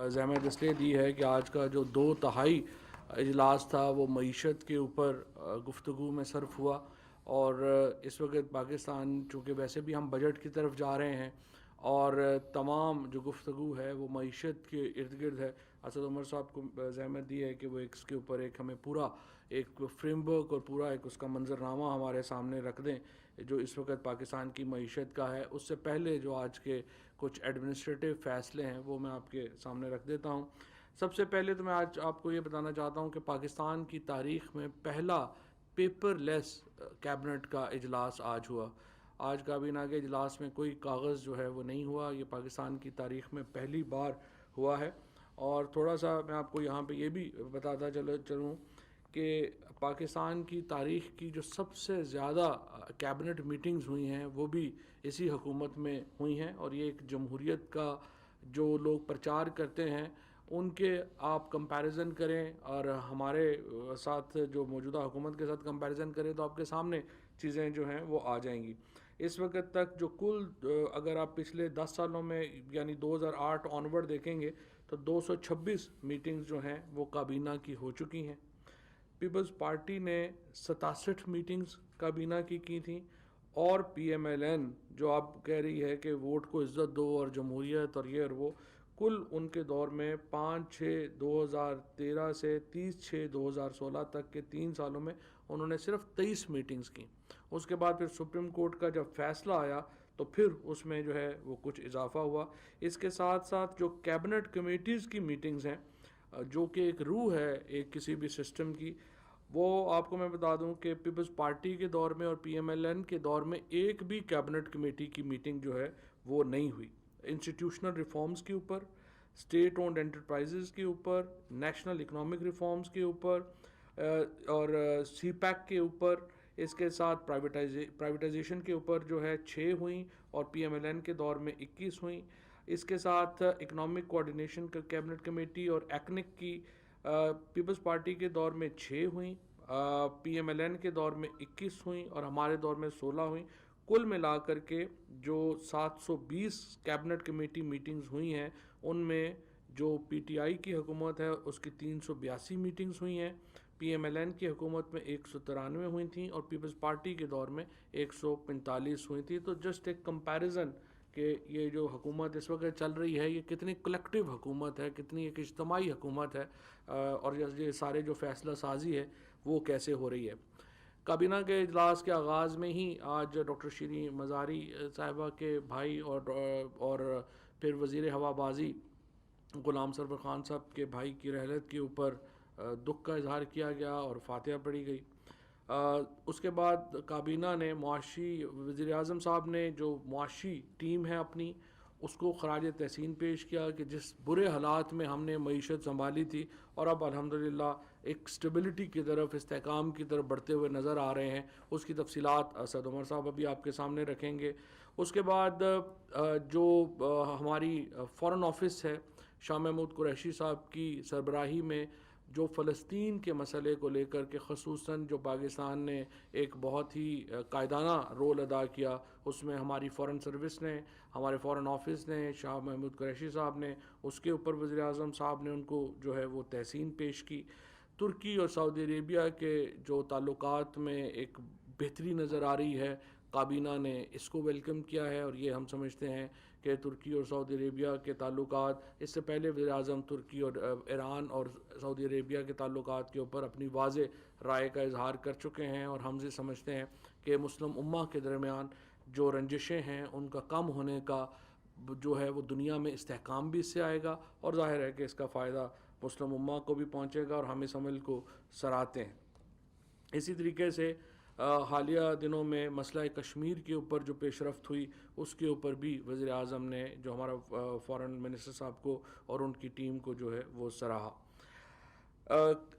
زحمت اس لیے دی ہے کہ آج کا جو 2/3 اجلاس تھا وہ معیشت کے اوپر گفتگو میں صرف ہوا، اور اس وقت پاکستان چونکہ ویسے بھی ہم بجٹ کی طرف جا رہے ہیں اور تمام جو گفتگو ہے وہ معیشت کے ارد گرد ہے۔ اسد عمر صاحب کو زحمت دی ہے کہ وہ اس کے اوپر ایک ہمیں پورا ایک فریم ورک اور پورا ایک اس کا منظرنامہ ہمارے سامنے رکھ دیں جو اس وقت پاکستان کی معیشت کا ہے۔ اس سے پہلے جو آج کے کچھ ایڈمنسٹریٹو فیصلے ہیں وہ میں آپ کے سامنے رکھ دیتا ہوں۔ سب سے پہلے تو میں آج آپ کو یہ بتانا چاہتا ہوں کہ پاکستان کی تاریخ میں پہلا پیپر لیس کیبنٹ کا اجلاس آج ہوا۔ آج کابینہ کے اجلاس میں کوئی کاغذ جو ہے وہ نہیں ہوا، یہ پاکستان کی تاریخ میں پہلی بار ہوا ہے۔ اور تھوڑا سا میں آپ کو یہاں پہ یہ بھی بتاتا چلوں کہ پاکستان کی تاریخ کی جو سب سے زیادہ کیبنٹ میٹنگز ہوئی ہیں وہ بھی اسی حکومت میں ہوئی ہیں، اور یہ ایک جمہوریت کا جو لوگ پرچار کرتے ہیں ان کے آپ کمپیریزن کریں اور ہمارے ساتھ جو موجودہ حکومت کے ساتھ کمپیریزن کریں تو آپ کے سامنے چیزیں جو ہیں وہ آ جائیں گی۔ اس وقت تک جو کل اگر آپ پچھلے 10 سالوں میں یعنی 2008 آنورڈ دیکھیں گے تو 226 میٹنگز جو ہیں وہ کابینہ کی ہو چکی ہیں۔ پیپلز پارٹی نے 67 میٹنگز کابینہ کی تھیں، اور پی ایم ایل این جو آپ کہہ رہی ہے کہ ووٹ کو عزت دو اور جمہوریت اور یہ اور وہ، کل ان کے دور میں 5/6/2013 سے 30/6/2016 تک کے 3 سالوں میں انہوں نے صرف 23 میٹنگز کی۔ اس کے بعد پھر سپریم کورٹ کا جب فیصلہ آیا تو پھر اس میں جو ہے وہ کچھ اضافہ ہوا۔ اس کے ساتھ ساتھ جو کیبنٹ کمیٹیز کی میٹنگز ہیں جو کہ ایک روح ہے ایک کسی بھی سسٹم کی، وہ آپ کو میں بتا دوں کہ پیپلز پارٹی کے دور میں اور پی ایم ایل این کے دور میں ایک بھی کیبنٹ کمیٹی کی میٹنگ جو ہے وہ نہیں ہوئی۔ انسٹیٹیوشنل ریفارمز کے اوپر، اسٹیٹ اونڈ انٹرپرائزز کے اوپر، نیشنل اکنامک ریفارمز کے اوپر اور سی پیک کے اوپر، اس کے ساتھ پرائیویٹائزیشن کے اوپر جو ہے 6 ہوئیں اور پی ایم ایل این کے دور میں 21 ہوئیں۔ اس کے ساتھ اکنامک کوآرڈینیشن کا کیبنٹ کمیٹی اور ایکنک کی پیپلز پارٹی کے دور میں 6 ہوئیں، پی ایم ایل این کے دور میں 21 ہوئیں اور ہمارے دور میں 16 ہوئیں۔ کل ملا کر کے جو 720 کیبنٹ کمیٹی میٹنگز ہوئی ہیں ان میں جو پی ٹی آئی کی حکومت ہے اس کی 382 میٹنگز ہوئی ہیں، پی ایم ایل این کی حکومت میں 193 ہوئی تھیں اور پیپلز پارٹی کے دور میں 145 ہوئی تھیں۔ تو جسٹ ایک کمپیریزن کہ یہ جو حکومت اس وقت چل رہی ہے یہ کتنی کلیکٹیو حکومت ہے، کتنی ایک اجتماعی حکومت ہے، اور یہ سارے جو فیصلہ سازی ہے وہ کیسے ہو رہی ہے۔ کابینہ کے اجلاس کے آغاز میں ہی آج ڈاکٹر شیریں مزاری صاحبہ کے بھائی اور پھر وزیر ہوا بازی غلام سرور خان صاحب کے بھائی کی رحلت کے اوپر دکھ کا اظہار کیا گیا اور فاتحہ پڑھی گئی۔ اس کے بعد کابینہ نے معاشی وزیر اعظم صاحب نے جو معاشی ٹیم ہے اپنی اس کو خراج تحسین پیش کیا کہ جس برے حالات میں ہم نے معیشت سنبھالی تھی اور اب الحمدللہ ایک سٹیبلٹی کی طرف، استحکام کی طرف بڑھتے ہوئے نظر آ رہے ہیں، اس کی تفصیلات اسد عمر صاحب ابھی آپ کے سامنے رکھیں گے۔ اس کے بعد جو ہماری فارن آفس ہے شاہ محمود قریشی صاحب کی سربراہی میں جو فلسطین کے مسئلے کو لے کر کے خصوصاً جو پاکستان نے ایک بہت ہی قائدانہ رول ادا کیا، اس میں ہماری فارن سروس نے، ہمارے فارن آفس نے، شاہ محمود قریشی صاحب نے، اس کے اوپر وزیر اعظم صاحب نے ان کو جو ہے وہ تحسین پیش کی۔ ترکی اور سعودی عربیہ کے جو تعلقات میں ایک بہتری نظر آ رہی ہے، کابینہ نے اس کو ویلکم کیا ہے، اور یہ ہم سمجھتے ہیں کہ ترکی اور سعودی عربیہ کے تعلقات، اس سے پہلے وزیر اعظم ترکی اور ایران اور سعودی عربیہ کے تعلقات کے اوپر اپنی واضح رائے کا اظہار کر چکے ہیں، اور ہم سے سمجھتے ہیں کہ مسلم امہ کے درمیان جو رنجشیں ہیں ان کا کم ہونے کا جو ہے وہ دنیا میں استحکام بھی اس سے آئے گا، اور ظاہر ہے کہ اس کا فائدہ مسلم امہ کو بھی پہنچے گا، اور ہم اس عمل کو سراہتے ہیں۔ اسی طریقے سے حالیہ دنوں میں مسئلہ کشمیر کے اوپر جو پیش رفت ہوئی اس کے اوپر بھی وزیر اعظم نے جو ہمارا فارن منسٹر صاحب کو اور ان کی ٹیم کو جو ہے وہ سراہا۔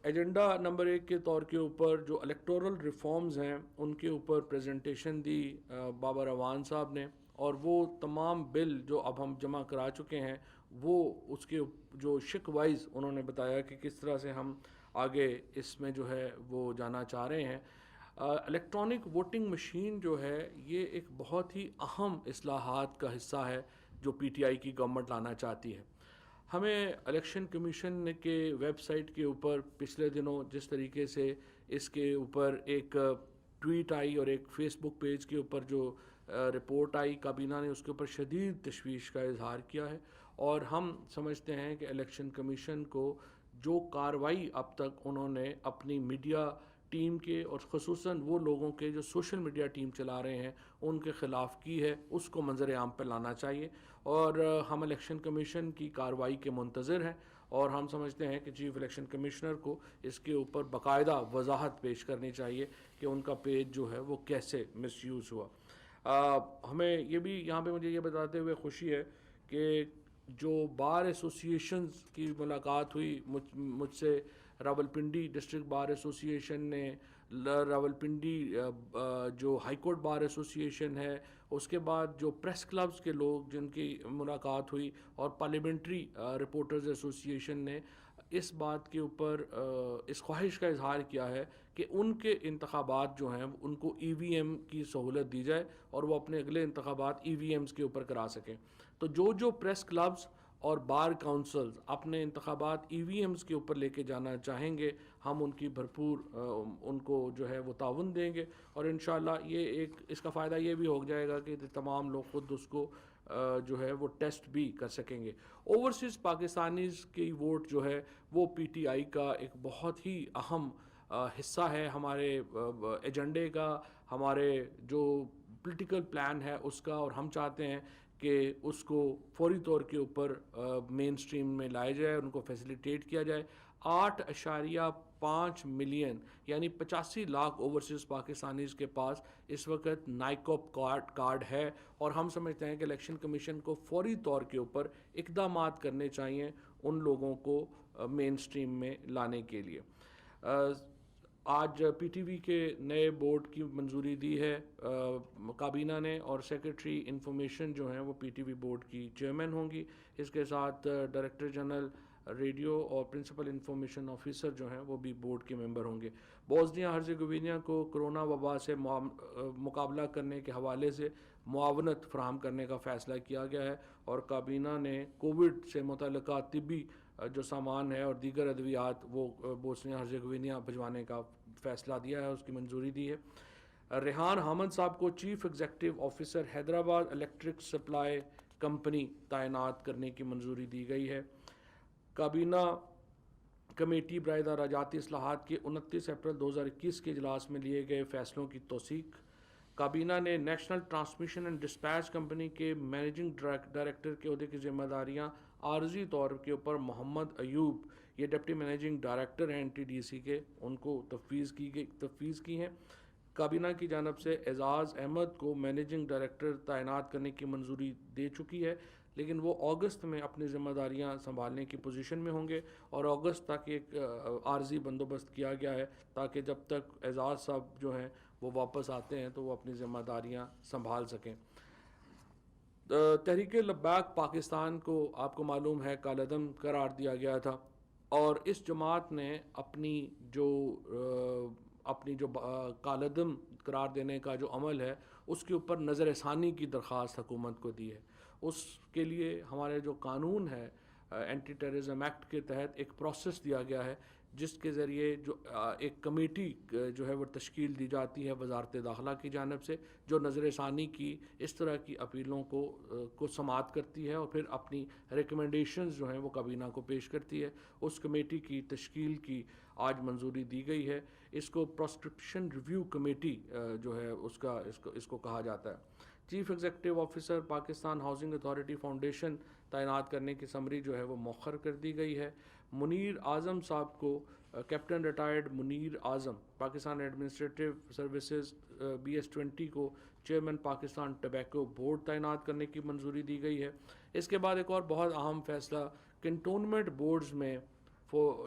ایجنڈا نمبر 1 کے طور کے اوپر جو الیکٹورل ریفارمز ہیں ان کے اوپر پریزنٹیشن دی بابر اعوان صاحب نے، اور وہ تمام بل جو اب ہم جمع کرا چکے ہیں وہ اس کے جو شک وائز انہوں نے بتایا کہ کس طرح سے ہم آگے اس میں جو ہے وہ جانا چاہ رہے ہیں۔ الیکٹرانک ووٹنگ مشین جو ہے یہ ایک بہت ہی اہم اصلاحات کا حصہ ہے جو پی ٹی آئی کی گورنمنٹ لانا چاہتی ہے۔ ہمیں الیکشن کمیشن کے ویب سائٹ کے اوپر پچھلے دنوں جس طریقے سے اس کے اوپر ایک ٹویٹ آئی اور ایک فیس بک پیج کے اوپر جو رپورٹ آئی، کابینہ نے اس کے اوپر شدید تشویش کا اظہار کیا ہے، اور ہم سمجھتے ہیں کہ الیکشن کمیشن کو جو کارروائی اب تک انہوں نے اپنی میڈیا ٹیم کے اور خصوصاً وہ لوگوں کے جو سوشل میڈیا ٹیم چلا رہے ہیں ان کے خلاف کی ہے، اس کو منظر عام پہ لانا چاہیے، اور ہم الیکشن کمیشن کی کارروائی کے منتظر ہیں، اور ہم سمجھتے ہیں کہ چیف الیکشن کمشنر کو اس کے اوپر باقاعدہ وضاحت پیش کرنی چاہیے کہ ان کا پیج جو ہے وہ کیسے مس یوز ہوا۔ ہمیں یہ بھی یہاں پہ مجھے یہ بتاتے ہوئے خوشی ہے کہ جو بار ایسوسیشنز کی ملاقات ہوئی مجھ سے، راولپنڈی ڈسٹرکٹ بار ایسوسیشن نے، راولپنڈی جو ہائی کورٹ بار ایسوسیشن ہے، اس کے بعد جو پریس کلبز کے لوگ جن کی ملاقات ہوئی، اور پارلیمنٹری رپورٹرز ایسوسیشن نے اس بات کے اوپر اس خواہش کا اظہار کیا ہے کہ ان کے انتخابات جو ہیں ان کو ای وی ایم کی سہولت دی جائے اور وہ اپنے اگلے انتخابات ای وی ایمز کے اوپر کرا سکیں۔ تو جو پریس کلبز اور بار کونسلز اپنے انتخابات ای وی ایمز کے اوپر لے کے جانا چاہیں گے، ہم ان کی بھرپور ان کو جو ہے وہ تعاون دیں گے، اور انشاءاللہ یہ اس کا فائدہ یہ بھی ہو جائے گا کہ تمام لوگ خود اس کو جو ہے وہ ٹیسٹ بھی کر سکیں گے۔ اوورسیز پاکستانیز کی ووٹ جو ہے وہ پی ٹی آئی کا ایک بہت ہی اہم حصہ ہے ہمارے ایجنڈے کا، ہمارے جو پولیٹیکل پلان ہے اس کا، اور ہم چاہتے ہیں کہ اس کو فوری طور کے اوپر مین سٹریم میں لایا جائے، ان کو فیسیلیٹیٹ کیا جائے۔ 8.5 ملین یعنی 85 لاکھ اوورسیز پاکستانیز کے پاس اس وقت نائکوپ کارڈ ہے، اور ہم سمجھتے ہیں کہ الیکشن کمیشن کو فوری طور کے اوپر اقدامات کرنے چاہیے ان لوگوں کو مین سٹریم میں لانے کے لیے۔ آج پی ٹی وی کے نئے بورڈ کی منظوری دی ہے کابینہ نے، اور سیکرٹری انفارمیشن جو ہیں وہ پی ٹی وی بورڈ کی چیئرمین ہوں گی، اس کے ساتھ ڈائریکٹر جنرل ریڈیو اور پرنسپل انفارمیشن آفیسر جو ہیں وہ بھی بورڈ کے ممبر ہوں گے۔ بوسنیا ہرزیگوینیا کو کرونا وبا سے مقابلہ کرنے کے حوالے سے معاونت فراہم کرنے کا فیصلہ کیا گیا ہے، اور کابینہ نے کووڈ سے متعلقہ طبی جو سامان ہے اور دیگر ادویات وہ بوسنیا ہرزیگوینیا بھجوانے کا فیصلہ دیا ہے، اس کی منظوری دی ہے۔ ریحان حامد صاحب کو chief executive officer Hyderabad electric supply company تعینات کرنے کی منظوری دی گئی ہے۔ کابینہ کمیٹی برائے دراجاتی اصلاحات کے 29 اپریل 2021 کے اجلاس میں لیے گئے فیصلوں کی توثیق۔ کابینہ نے national transmission and dispatch company کے مینیجنگ ڈائریکٹر کے عہدے کی ذمہ داریاں عارضی طور کے اوپر محمد ایوب، یہ ڈپٹی مینیجنگ ڈائریکٹر ہیں این ٹی ڈی سی کے، ان کو تفویض کی ہیں۔ کابینہ کی جانب سے اعزاز احمد کو مینیجنگ ڈائریکٹر تعینات کرنے کی منظوری دے چکی ہے، لیکن وہ اگست میں اپنی ذمہ داریاں سنبھالنے کی پوزیشن میں ہوں گے، اور اگست تک ایک عارضی بندوبست کیا گیا ہے تاکہ جب تک اعزاز صاحب جو ہیں وہ واپس آتے ہیں تو وہ اپنی ذمہ داریاں سنبھال سکیں۔ تحریک لبیک پاکستان کو آپ کو معلوم ہے کالعدم قرار دیا گیا تھا، اور اس جماعت نے اپنی جو کالعدم قرار دینے کا جو عمل ہے اس کے اوپر نظر ثانی کی درخواست حکومت کو دی ہے۔ اس کے لیے ہمارے جو قانون ہے اینٹی ٹیررزم ایکٹ کے تحت ایک پروسیس دیا گیا ہے، جس کے ذریعے جو ایک کمیٹی جو ہے وہ تشکیل دی جاتی ہے وزارت داخلہ کی جانب سے، جو نظر ثانی کی اس طرح کی اپیلوں کو سماعت کرتی ہے اور پھر اپنی ریکمنڈیشنز جو ہیں وہ کابینہ کو پیش کرتی ہے۔ اس کمیٹی کی تشکیل کی آج منظوری دی گئی ہے۔ اس کو پراسکرپشن ریویو کمیٹی جو ہے اس کو کہا جاتا ہے۔ Chief executive officer Pakistan housing authority foundation تعینات کرنے کی سمری جو ہے وہ مؤخر کر دی گئی ہے۔ منیر اعظم صاحب کو کیپٹن ریٹائرڈ منیر اعظم پاکستان ایڈمنسٹریٹو سروسز BS20 کو چیئرمین پاکستان ٹبیکو بورڈ تعینات کرنے کی منظوری دی گئی ہے۔ اس کے بعد ایک اور بہت اہم فیصلہ کنٹونمنٹ بورڈز میں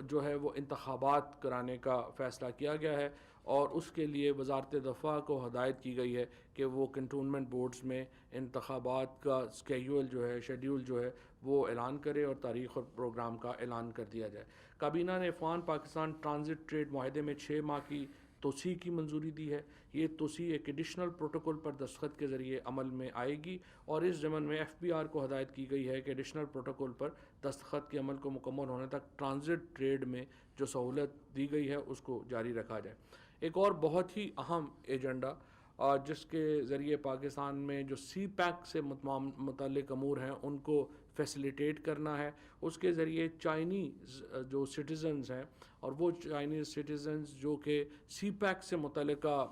جو ہے وہ انتخابات کرانے کا فیصلہ کیا گیا ہے، اور اس کے لیے وزارت دفاع کو ہدایت کی گئی ہے کہ وہ کنٹونمنٹ بورڈز میں انتخابات کا شیڈیول جو ہے وہ اعلان کرے اور تاریخ اور پروگرام کا اعلان کر دیا جائے۔ کابینہ نے افغان پاکستان ٹرانزٹ ٹریڈ معاہدے میں 6 ماہ کی توسیع کی منظوری دی ہے. یہ توسیع ایک ایڈیشنل پروٹوکول پر دستخط کے ذریعے عمل میں آئے گی اور اس ضمن میں ایف بی آر کو ہدایت کی گئی ہے کہ ایڈیشنل پروٹوکول پر دستخط کے عمل کو مکمل ہونے تک ٹرانزٹ ٹریڈ میں جو سہولت دی گئی ہے اس کو جاری رکھا جائے. ایک اور بہت ہی اہم ایجنڈا جس کے ذریعے پاکستان میں جو سی پیک سے متعلق امور ہیں ان کو فیسیلیٹیٹ کرنا ہے. اس کے ذریعے چائنیز جو سٹیزنز ہیں اور وہ چائنیز سٹیزنز جو کہ سی پیک سے متعلقہ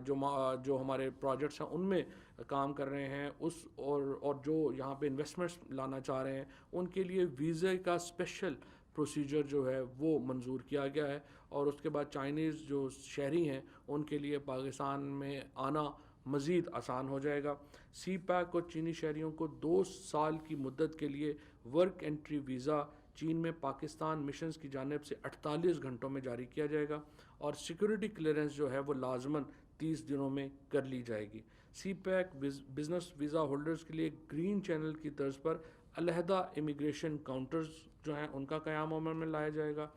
جو ہمارے پروجیکٹس ہیں ان میں کام کر رہے ہیں اور جو یہاں پہ انویسٹمنٹس لانا چاہ رہے ہیں ان کے لیے ویزے کا اسپیشل پروسیجر جو ہے وہ منظور کیا گیا ہے. اور اس کے بعد چائنیز جو شہری ہیں ان کے لیے پاکستان میں آنا مزید آسان ہو جائے گا. سی پیک اور چینی شہریوں کو 2 سال کی مدت کے لیے ورک انٹری ویزا چین میں پاکستان مشنز کی جانب سے 48 گھنٹوں میں جاری کیا جائے گا اور سیکورٹی کلیئرنس جو ہے وہ لازماً 30 دنوں میں کر لی جائے گی. سی پیک بزنس ویزا ہولڈرز کے لیے گرین چینل کی طرز پر علیحدہ امیگریشن کاؤنٹرز جو ہیں ان کا قیام عمل میں لایا جائے گا.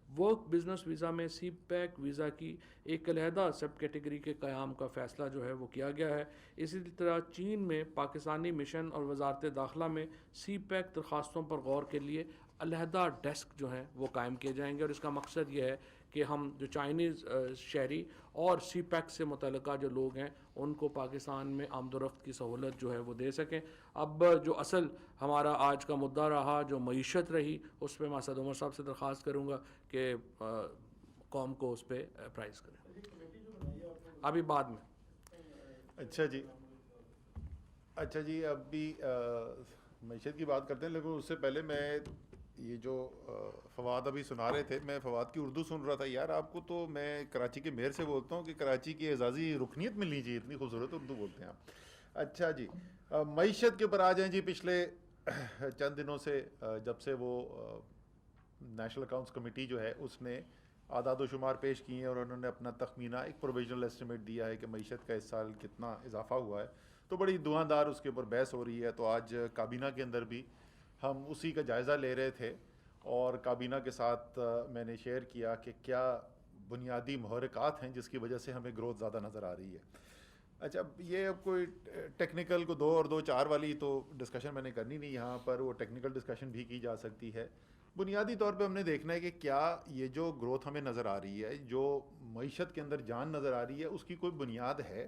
ورک بزنس ویزا میں سی پیک ویزا کی ایک علیحدہ سب کیٹیگری کے قیام کا فیصلہ جو ہے وہ کیا گیا ہے. اسی طرح چین میں پاکستانی مشن اور وزارت داخلہ میں سی پیک درخواستوں پر غور کے لیے علیحدہ ڈیسک جو ہیں وہ قائم کیے جائیں گے اور اس کا مقصد یہ ہے کہ ہم جو چائنیز شہری اور سی پیک سے متعلقہ جو لوگ ہیں ان کو پاکستان میں آمد و رفت کی سہولت جو ہے وہ دے سکیں. اب جو اصل ہمارا آج کا مدعا رہا جو معیشت رہی اس پہ میں اسد عمر صاحب سے درخواست کروں گا کہ قوم کو اس پہ پرائز کریں. ابھی بعد میں. اچھا جی ابھی معیشت کی بات کرتے ہیں لیکن اس سے پہلے میں یہ جو فواد ابھی سنا رہے تھے میں فواد کی اردو سن رہا تھا. یار آپ کو تو میں کراچی کے میئر سے بولتا ہوں کہ کراچی کی اعزازی رکنیت ملنی چاہیے, اتنی خوبصورت اردو بولتے ہیں آپ. اچھا جی معیشت کے اوپر آ جائیں جی. پچھلے چند دنوں سے جب سے وہ نیشنل اکاؤنٹس کمیٹی جو ہے اس نے اعداد و شمار پیش کیے ہیں اور انہوں نے اپنا تخمینہ ایک پروویژنل ایسٹیمیٹ دیا ہے کہ معیشت کا اس سال کتنا اضافہ ہوا ہے, تو بڑی دھواں اس کے اوپر بحث ہو رہی ہے. تو آج کابینہ کے اندر بھی ہم اسی کا جائزہ لے رہے تھے اور کابینہ کے ساتھ میں نے شیئر کیا کہ کیا بنیادی محرکات ہیں جس کی وجہ سے ہمیں گروتھ زیادہ نظر آ رہی ہے. اچھا یہ اب کوئی ٹیکنیکل کو 2 اور 2 4 والی تو ڈسکشن میں نے کرنی نہیں یہاں پر, وہ ٹیکنیکل ڈسکشن بھی کی جا سکتی ہے. بنیادی طور پہ ہم نے دیکھنا ہے کہ کیا یہ جو گروتھ ہمیں نظر آ رہی ہے, جو معیشت کے اندر جان نظر آ رہی ہے, اس کی کوئی بنیاد ہے.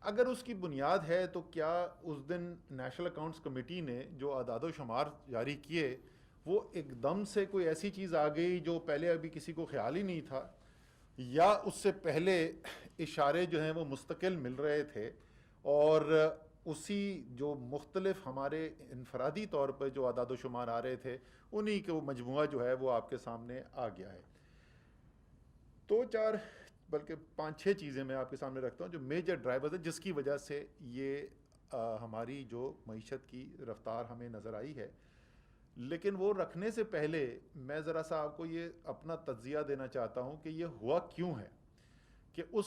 اگر اس کی بنیاد ہے تو کیا اس دن نیشنل اکاؤنٹس کمیٹی نے جو اعداد و شمار جاری کیے وہ ایک دم سے کوئی ایسی چیز آ گئی جو پہلے ابھی کسی کو خیال ہی نہیں تھا, یا اس سے پہلے اشارے جو ہیں وہ مستقل مل رہے تھے اور اسی جو مختلف ہمارے انفرادی طور پہ جو اعداد و شمار آ رہے تھے انہی کے وہ مجموعہ جو ہے وہ آپ کے سامنے آ گیا ہے. 2 4 بلکہ 5 6 چیزیں میں آپ کے سامنے رکھتا ہوں جو میجر ڈرائیورز ہیں جس کی وجہ سے یہ ہماری جو معیشت کی رفتار ہمیں نظر آئی ہے. لیکن وہ رکھنے سے پہلے میں ذرا سا آپ کو یہ اپنا تجزیہ دینا چاہتا ہوں کہ یہ ہوا کیوں ہے کہ اس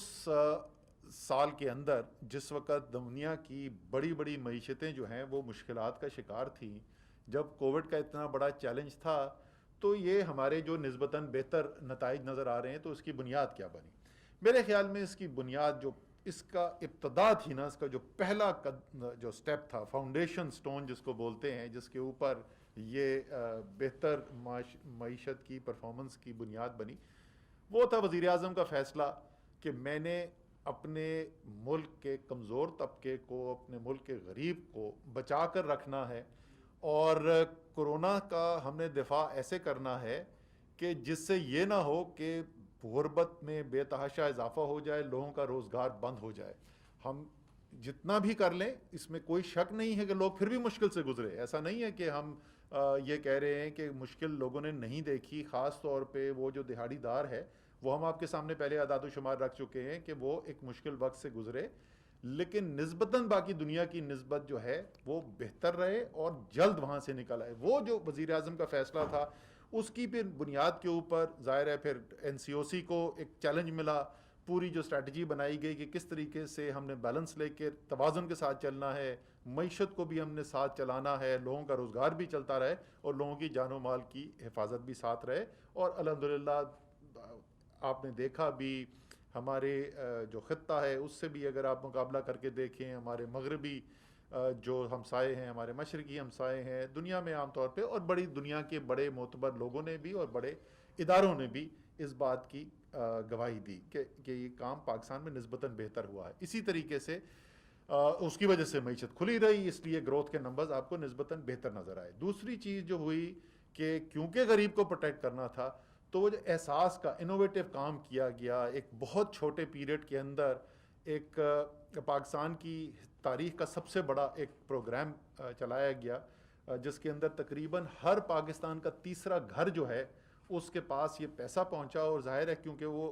سال کے اندر جس وقت دنیا کی بڑی بڑی معیشتیں جو ہیں وہ مشکلات کا شکار تھیں, جب کووڈ کا اتنا بڑا چیلنج تھا, تو یہ ہمارے جو نسبتاً بہتر نتائج نظر آ رہے ہیں. تو اس کی بنیاد کیا بنی؟ میرے خیال میں اس کی بنیاد جو اس کا ابتدا تھی نا, اس کا جو پہلا جو سٹیپ تھا, فاؤنڈیشن سٹون جس کو بولتے ہیں, جس کے اوپر یہ بہتر معیشت کی پرفارمنس کی بنیاد بنی, وہ تھا وزیر اعظم کا فیصلہ کہ میں نے اپنے ملک کے کمزور طبقے کو, اپنے ملک کے غریب کو بچا کر رکھنا ہے اور کورونا کا ہم نے دفاع ایسے کرنا ہے کہ جس سے یہ نہ ہو کہ غربت میں بے تحاشا اضافہ ہو جائے, لوگوں کا روزگار بند ہو جائے. ہم جتنا بھی کر لیں اس میں کوئی شک نہیں ہے کہ لوگ پھر بھی مشکل سے گزرے. ایسا نہیں ہے کہ ہم یہ کہہ رہے ہیں کہ مشکل لوگوں نے نہیں دیکھی, خاص طور پہ وہ جو دہاڑی دار ہے وہ ہم آپ کے سامنے پہلے اعداد و شمار رکھ چکے ہیں کہ وہ ایک مشکل وقت سے گزرے, لیکن نسبتاً باقی دنیا کی نسبت جو ہے وہ بہتر رہے اور جلد وہاں سے نکل آئے. وہ جو وزیر اعظم کا فیصلہ تھا اس کی پھر بنیاد کے اوپر ظاہر ہے پھر NCOC کو ایک چیلنج ملا, پوری جو اسٹریٹجی بنائی گئی کہ کس طریقے سے ہم نے بیلنس لے کے توازن کے ساتھ چلنا ہے, معیشت کو بھی ہم نے ساتھ چلانا ہے, لوگوں کا روزگار بھی چلتا رہے اور لوگوں کی جان و مال کی حفاظت بھی ساتھ رہے. اور الحمدللہ آپ نے دیکھا بھی ہمارے جو خطہ ہے اس سے بھی اگر آپ مقابلہ کر کے دیکھیں، ہمارے مغربی جو ہمسائے ہیں، ہمارے مشرقی ہمسائے ہیں دنیا میں عام طور پہ، اور بڑی دنیا کے بڑے معتبر لوگوں نے بھی اور بڑے اداروں نے بھی اس بات کی گواہی دی کہ یہ کام پاکستان میں نسبتاً بہتر ہوا ہے. اسی طریقے سے اس کی وجہ سے معیشت کھلی رہی، اس لیے گروتھ کے نمبرز آپ کو نسبتاً بہتر نظر آئے. دوسری چیز جو ہوئی کہ کیونکہ غریب کو پروٹیکٹ کرنا تھا تو وہ جو احساس کا انوویٹو کام کیا گیا، ایک بہت چھوٹے پیریڈ کے اندر ایک پاکستان کی تاریخ کا سب سے بڑا ایک پروگرام چلایا گیا، جس کے اندر تقریباً ہر پاکستان کا تیسرا گھر جو ہے اس کے پاس یہ پیسہ پہنچا. اور ظاہر ہے کیونکہ وہ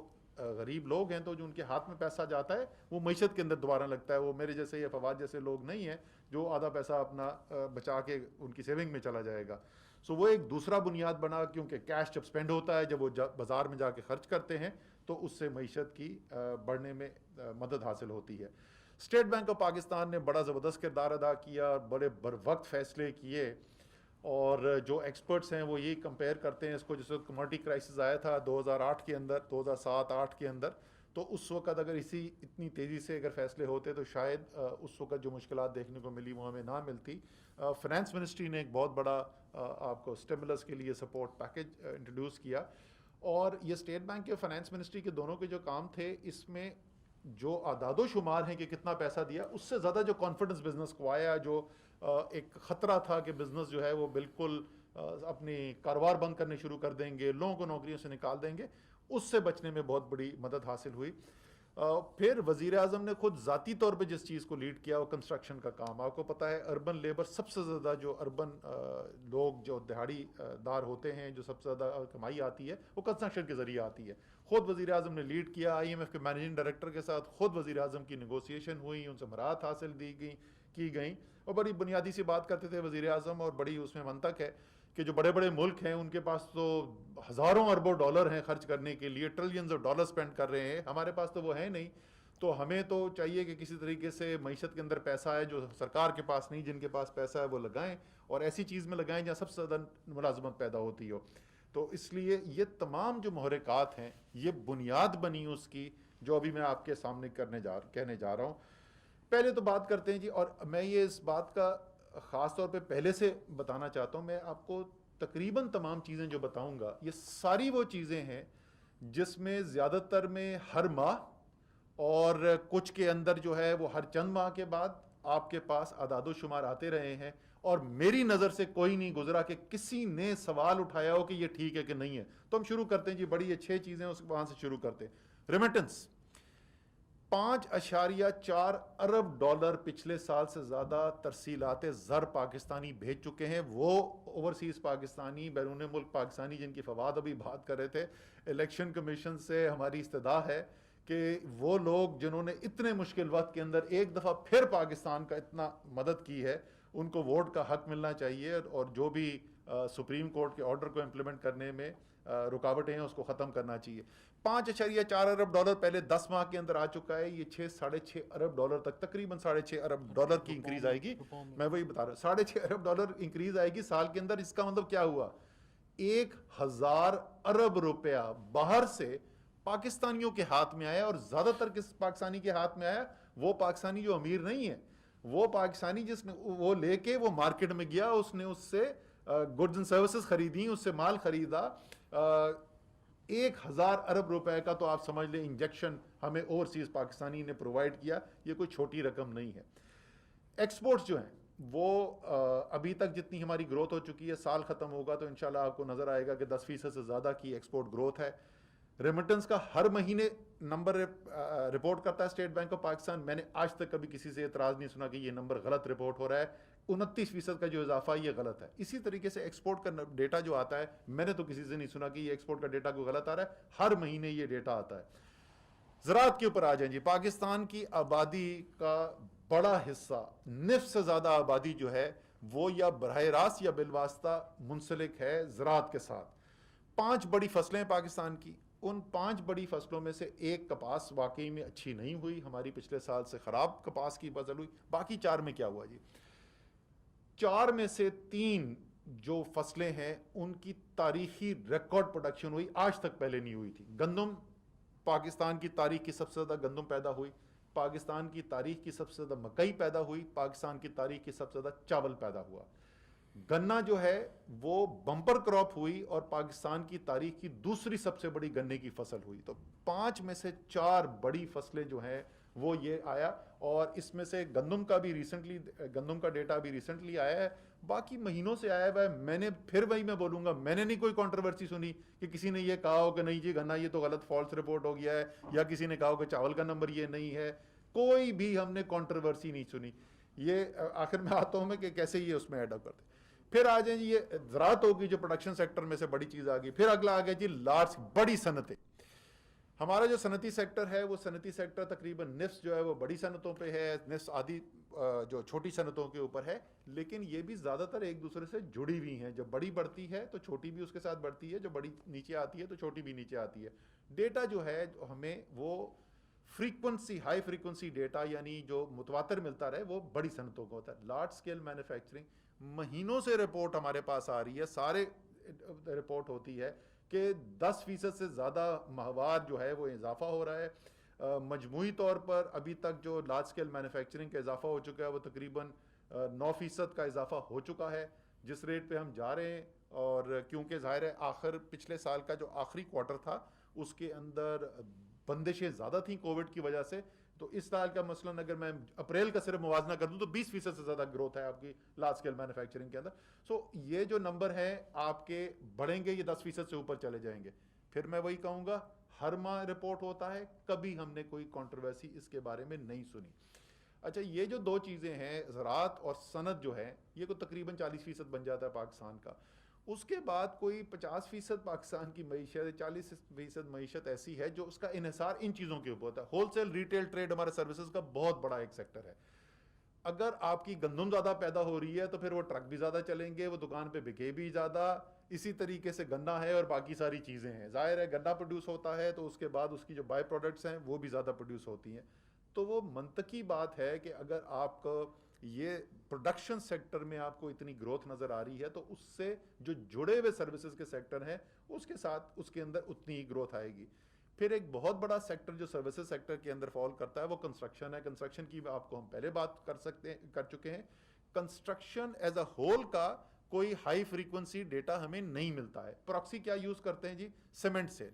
غریب لوگ ہیں تو جو ان کے ہاتھ میں پیسہ جاتا ہے وہ معیشت کے اندر دوبارہ لگتا ہے. وہ میرے جیسے یا فواد جیسے لوگ نہیں ہیں جو آدھا پیسہ اپنا بچا کے ان کی سیونگ میں چلا جائے گا. سو وہ ایک دوسرا بنیاد بنا، کیونکہ کیش جب سپینڈ ہوتا ہے، جب وہ بازار میں جا کے خرچ کرتے ہیں تو اس سے معیشت کی بڑھنے میں مدد حاصل ہوتی ہے. اسٹیٹ بینک آف پاکستان نے بڑا زبردست کردار ادا کیا، بڑے بر وقت فیصلے کیے. اور جو ایکسپرٹس ہیں وہ یہی کمپیئر کرتے ہیں اس کو، جس وقت کموڈٹی کرائسس آیا تھا 2008 کے اندر، 2007-8 کے اندر، تو اس وقت اگر اتنی تیزی سے اگر فیصلے ہوتے تو شاید اس وقت جو مشکلات دیکھنے کو ملی وہ ہمیں نہ ملتی. فنانس منسٹری نے ایک بہت بڑا آپ کو اسٹیمولس کے لیے سپورٹ پیکج انٹروڈیوس کیا. اور یہ اسٹیٹ بینک کے فنانس منسٹری کے دونوں کے جو کام تھے، اس میں جو اعداد و شمار ہیں کہ کتنا پیسہ دیا، اس سے زیادہ جو کانفیڈنس بزنس کو آیا، جو ایک خطرہ تھا کہ بزنس جو ہے وہ بالکل اپنی کاروبار بند کرنے شروع کر دیں گے، لوگوں کو نوکریوں سے نکال دیں گے، اس سے بچنے میں بہت بڑی مدد حاصل ہوئی. پھر وزیر اعظم نے خود ذاتی طور پہ جس چیز کو لیڈ کیا وہ کنسٹرکشن کا کام. آپ کو پتہ ہے اربن لیبر سب سے زیادہ، جو اربن لوگ جو دہاڑی دار ہوتے ہیں، جو سب سے زیادہ کمائی آتی ہے وہ کنسٹرکشن کے ذریعے آتی ہے. خود وزیر اعظم نے لیڈ کیا، آئی ایم ایف کے مینیجنگ ڈائریکٹر کے ساتھ خود وزیر اعظم کی نیگوسیشن ہوئی، ان سے مراعات حاصل کی گئیں. اور بڑی بنیادی سی بات کرتے تھے وزیر اعظم، اور بڑی اس میں منطق ہے کہ جو بڑے بڑے ملک ہیں ان کے پاس تو ہزاروں اربوں ڈالر ہیں خرچ کرنے کے لیے، ٹریلینز آف ڈالر سپینڈ کر رہے ہیں، ہمارے پاس تو وہ ہے نہیں. تو ہمیں تو چاہیے کہ کسی طریقے سے معیشت کے اندر پیسہ ہے جو سرکار کے پاس نہیں، جن کے پاس پیسہ ہے وہ لگائیں، اور ایسی چیز میں لگائیں جہاں سب سے زیادہ ملازمت پیدا ہوتی ہو. تو اس لیے یہ تمام جو محرکات ہیں یہ بنیاد بنی اس کی جو ابھی میں آپ کے سامنے کہنے جا رہا ہوں. پہلے تو بات کرتے ہیں جی، اور میں یہ اس بات کا خاص طور پہ پہلے سے بتانا چاہتا ہوں، میں آپ کو تقریباً تمام چیزیں جو بتاؤں گا یہ ساری وہ چیزیں ہیں جس میں زیادہ تر میں ہر ماہ اور کچھ کے اندر جو ہے وہ ہر چند ماہ کے بعد آپ کے پاس اعداد و شمار آتے رہے ہیں. اور میری نظر سے کوئی نہیں گزرا کہ کسی نے سوال اٹھایا ہو کہ یہ ٹھیک ہے کہ نہیں ہے. تو ہم شروع کرتے ہیں جی، بڑی اچھی چیزیں وہاں سے شروع کرتے ہیں. ریمیٹنس 5.4 ارب ڈالر پچھلے سال سے زیادہ ترسیلات زر پاکستانی بھیج چکے ہیں. وہ اوورسیز پاکستانی، بیرون ملک پاکستانی جن کی فواد ابھی بات کر رہے تھے. الیکشن کمیشن سے ہماری استدعا ہے کہ وہ لوگ جنہوں نے اتنے مشکل وقت کے اندر ایک دفعہ پھر پاکستان کا اتنا مدد کی ہے ان کو ووٹ کا حق ملنا چاہیے، اور جو بھی سپریم کورٹ کے آرڈر کو امپلیمنٹ کرنے میں رکاوٹیں ہیں اس کو ختم کرنا چاہیے. 5.4 ارب ڈالر پہلے 10 ماہ کے اندر آ چکا ہے، یہ 6.5 ارب ڈالر تک، تقریباً 6.5 ارب ڈالر کی انکریز آئے گی. میں وہی بتا رہا ہوں 6.5 ارب ڈالر انکریز آئے گی سال کے اندر. اس کا مطلب کیا ہوا؟ 1000 ارب روپیہ باہر سے پاکستانیوں کے ہاتھ میں آیا. اور زیادہ تر کس پاکستانی کے ہاتھ میں آیا؟ وہ پاکستانی جو امیر نہیں ہے، وہ پاکستانی جس نے وہ لے کے وہ مارکیٹ میں گیا، اس نے اس سے گڈز اینڈ سروسز خریدی، اس سے مال خریدا. 1000 ارب روپے کا تو آپ سمجھ لیں انجیکشن ہمیں اوورسیز پاکستانی نے پرووائڈ کیا. یہ کوئی چھوٹی رقم نہیں ہے. ایکسپورٹس جو ہیں وہ ابھی تک جتنی ہماری گروتھ ہو چکی ہے، سال ختم ہوگا تو انشاءاللہ آپ کو نظر آئے گا کہ 10% سے زیادہ کی ایکسپورٹ گروتھ ہے. ریمیٹنس کا ہر مہینے نمبر رپورٹ کرتا ہے اسٹیٹ بینک آف پاکستان. میں نے آج تک کبھی کسی سے اعتراض نہیں سنا کہ یہ نمبر غلط رپورٹ ہو رہا ہے. 29% کا جو اضافہ یہ غلط ہے. اسی طریقے سے ایکسپورٹ کا ڈیٹا جو آتا ہے، میں نے تو کسی سے نہیں سنا کہ یہ ایکسپورٹ کا ڈیٹا کوئی غلط آ رہا ہے. ہر مہینے یہ ڈیٹا آتا ہے. زراعت کے اوپر آ جائیں جی. پاکستان کی آبادی کا بڑا حصہ، نصف سے زیادہ آبادی جو ہے وہ یا براہ راست یا بالواسطہ منسلک ہے زراعت کے ساتھ. 5 بڑی فصلیں پاکستان کی. ان 5 بڑی فصلوں میں سے ایک کپاس واقعی میں اچھی نہیں ہوئی، ہماری پچھلے سال سے خراب کپاس کی فصل ہوئی. باقی 4 میں کیا ہوا جی؟ 4 میں سے 3 جو فصلیں ہیں ان کی تاریخی ریکارڈ پروڈکشن ہوئی، آج تک پہلے نہیں ہوئی تھی. گندم پاکستان کی تاریخ کی سب سے زیادہ گندم پیدا ہوئی، پاکستان کی تاریخ کی سب سے زیادہ مکئی پیدا ہوئی، پاکستان کی تاریخ کی سب سے زیادہ چاول پیدا ہوا۔ گنا جو ہے وہ بمپر کراپ ہوئی اور پاکستان کی تاریخ کی دوسری سب سے بڑی گنے کی فصل ہوئی۔ تو 5 میں سے 4 بڑی فصلیں جو ہیں وہ یہ آیا، اور اس میں سے گندم کا ڈیٹا بھی ریسنٹلی آیا ہے، باقی مہینوں سے آیا ہوا ہے۔ میں نے پھر وہی میں بولوں گا، میں نے نہیں کوئی کنٹروورسی سنی کہ کسی نے یہ کہا ہو کہ نہیں جی گنا یہ تو غلط فالس رپورٹ ہو گیا ہے، یا کسی نے کہا ہو کہ چاول کا نمبر یہ نہیں ہے، کوئی بھی ہم نے کنٹروورسی نہیں سنی۔ یہ آخر میں آتا ہوں میں کہ کیسے یہ اس میں ایڈ اپ کرتے۔ پھر آ جائیں جی یہ زراعت ہوگی جو پروڈکشن سیکٹر میں سے بڑی چیز آ گئی۔ پھر اگلا آ گیا جی لارج بڑی صنعتیں۔ ہمارا جو صنعتی سیکٹر ہے وہ صنعتی سیکٹر تقریباً نصف جو ہے وہ بڑی صنعتوں پہ ہے، نصف آدھی جو چھوٹی صنعتوں کے اوپر ہے، لیکن یہ بھی زیادہ تر ایک دوسرے سے جڑی ہوئی ہیں۔ جب بڑی بڑھتی ہے تو چھوٹی بھی اس کے ساتھ بڑھتی ہے، جو بڑی نیچے آتی ہے تو چھوٹی بھی نیچے آتی ہے۔ ڈیٹا جو ہے ہمیں وہ ہائی فریکوینسی ڈیٹا یعنی جو متواتر ملتا رہے وہ بڑی صنعتوں کو ہوتا ہے۔ لارج اسکیل مینوفیکچرنگ مہینوں سے رپورٹ ہمارے پاس آ رہی ہے، سارے رپورٹ ہوتی ہے کہ 10% سے زیادہ ماہوار جو ہے وہ اضافہ ہو رہا ہے۔ مجموعی طور پر ابھی تک جو لارج اسکیل مینوفیکچرنگ کا اضافہ ہو چکا ہے وہ تقریباً 9% کا اضافہ ہو چکا ہے جس ریٹ پہ ہم جا رہے ہیں۔ اور کیونکہ ظاہر ہے پچھلے سال کا جو آخری کوارٹر تھا اس کے اندر بندشیں زیادہ تھیں کووڈ کی وجہ سے، تو اس سال کا مثلاً اگر میں اپریل کا صرف موازنہ کر دوں تو 20% سے زیادہ گروتھ ہے آپ کی لارج اسکیل مینوفیکچرنگ کے اندر۔ سو یہ جو نمبر ہے آپ کے بڑھیں گے، یہ 10% سے اوپر چلے جائیں گے۔ پھر میں وہی کہوں گا ہر ماہ رپورٹ ہوتا ہے، کبھی ہم نے کوئی کنٹروورسی اس کے بارے میں نہیں سنی۔ اچھا یہ جو 2 چیزیں ہیں زراعت اور صنعت جو ہے یہ کو تقریباً 40% بن جاتا ہے پاکستان کا۔ اس کے بعد کوئی 50% پاکستان کی معیشت، 40% معیشت ایسی ہے جو اس کا انحصار ان چیزوں کے اوپر ہوتا ہے۔ ہول سیل ریٹیل ٹریڈ ہمارے سروسز کا بہت بڑا ایک سیکٹر ہے۔ اگر آپ کی گندم زیادہ پیدا ہو رہی ہے تو پھر وہ ٹرک بھی زیادہ چلیں گے، وہ دکان پہ بکے بھی زیادہ۔ اسی طریقے سے گنا ہے اور باقی ساری چیزیں ہیں، ظاہر ہے گنا پروڈیوس ہوتا ہے تو اس کے بعد اس کی جو بائی پروڈکٹس ہیں وہ بھی زیادہ پروڈیوس ہوتی ہیں۔ تو وہ منطقی بات ہے کہ اگر آپ کو یہ پروڈکشن سیکٹر میں آپ کو اتنی گروتھ نظر آ رہی ہے تو اس سے جو جڑے ہوئے سروسز کے سیکٹر ہیں اس کے ساتھ اس کے اندر اتنی ہی گروتھ آئے گی۔ پھر ایک بہت بڑا سیکٹر جو سروسز سیکٹر کے اندر فال کرتا ہے وہ کنسٹرکشن ہے۔ کنسٹرکشن کی آپ کو ہم پہلے بات کر چکے ہیں۔ کنسٹرکشن ایز اے ہول کا کوئی ہائی فریکوینسی ڈیٹا ہمیں نہیں ملتا ہے۔ پراکسی کیا یوز کرتے ہیں جی؟ Cement cell.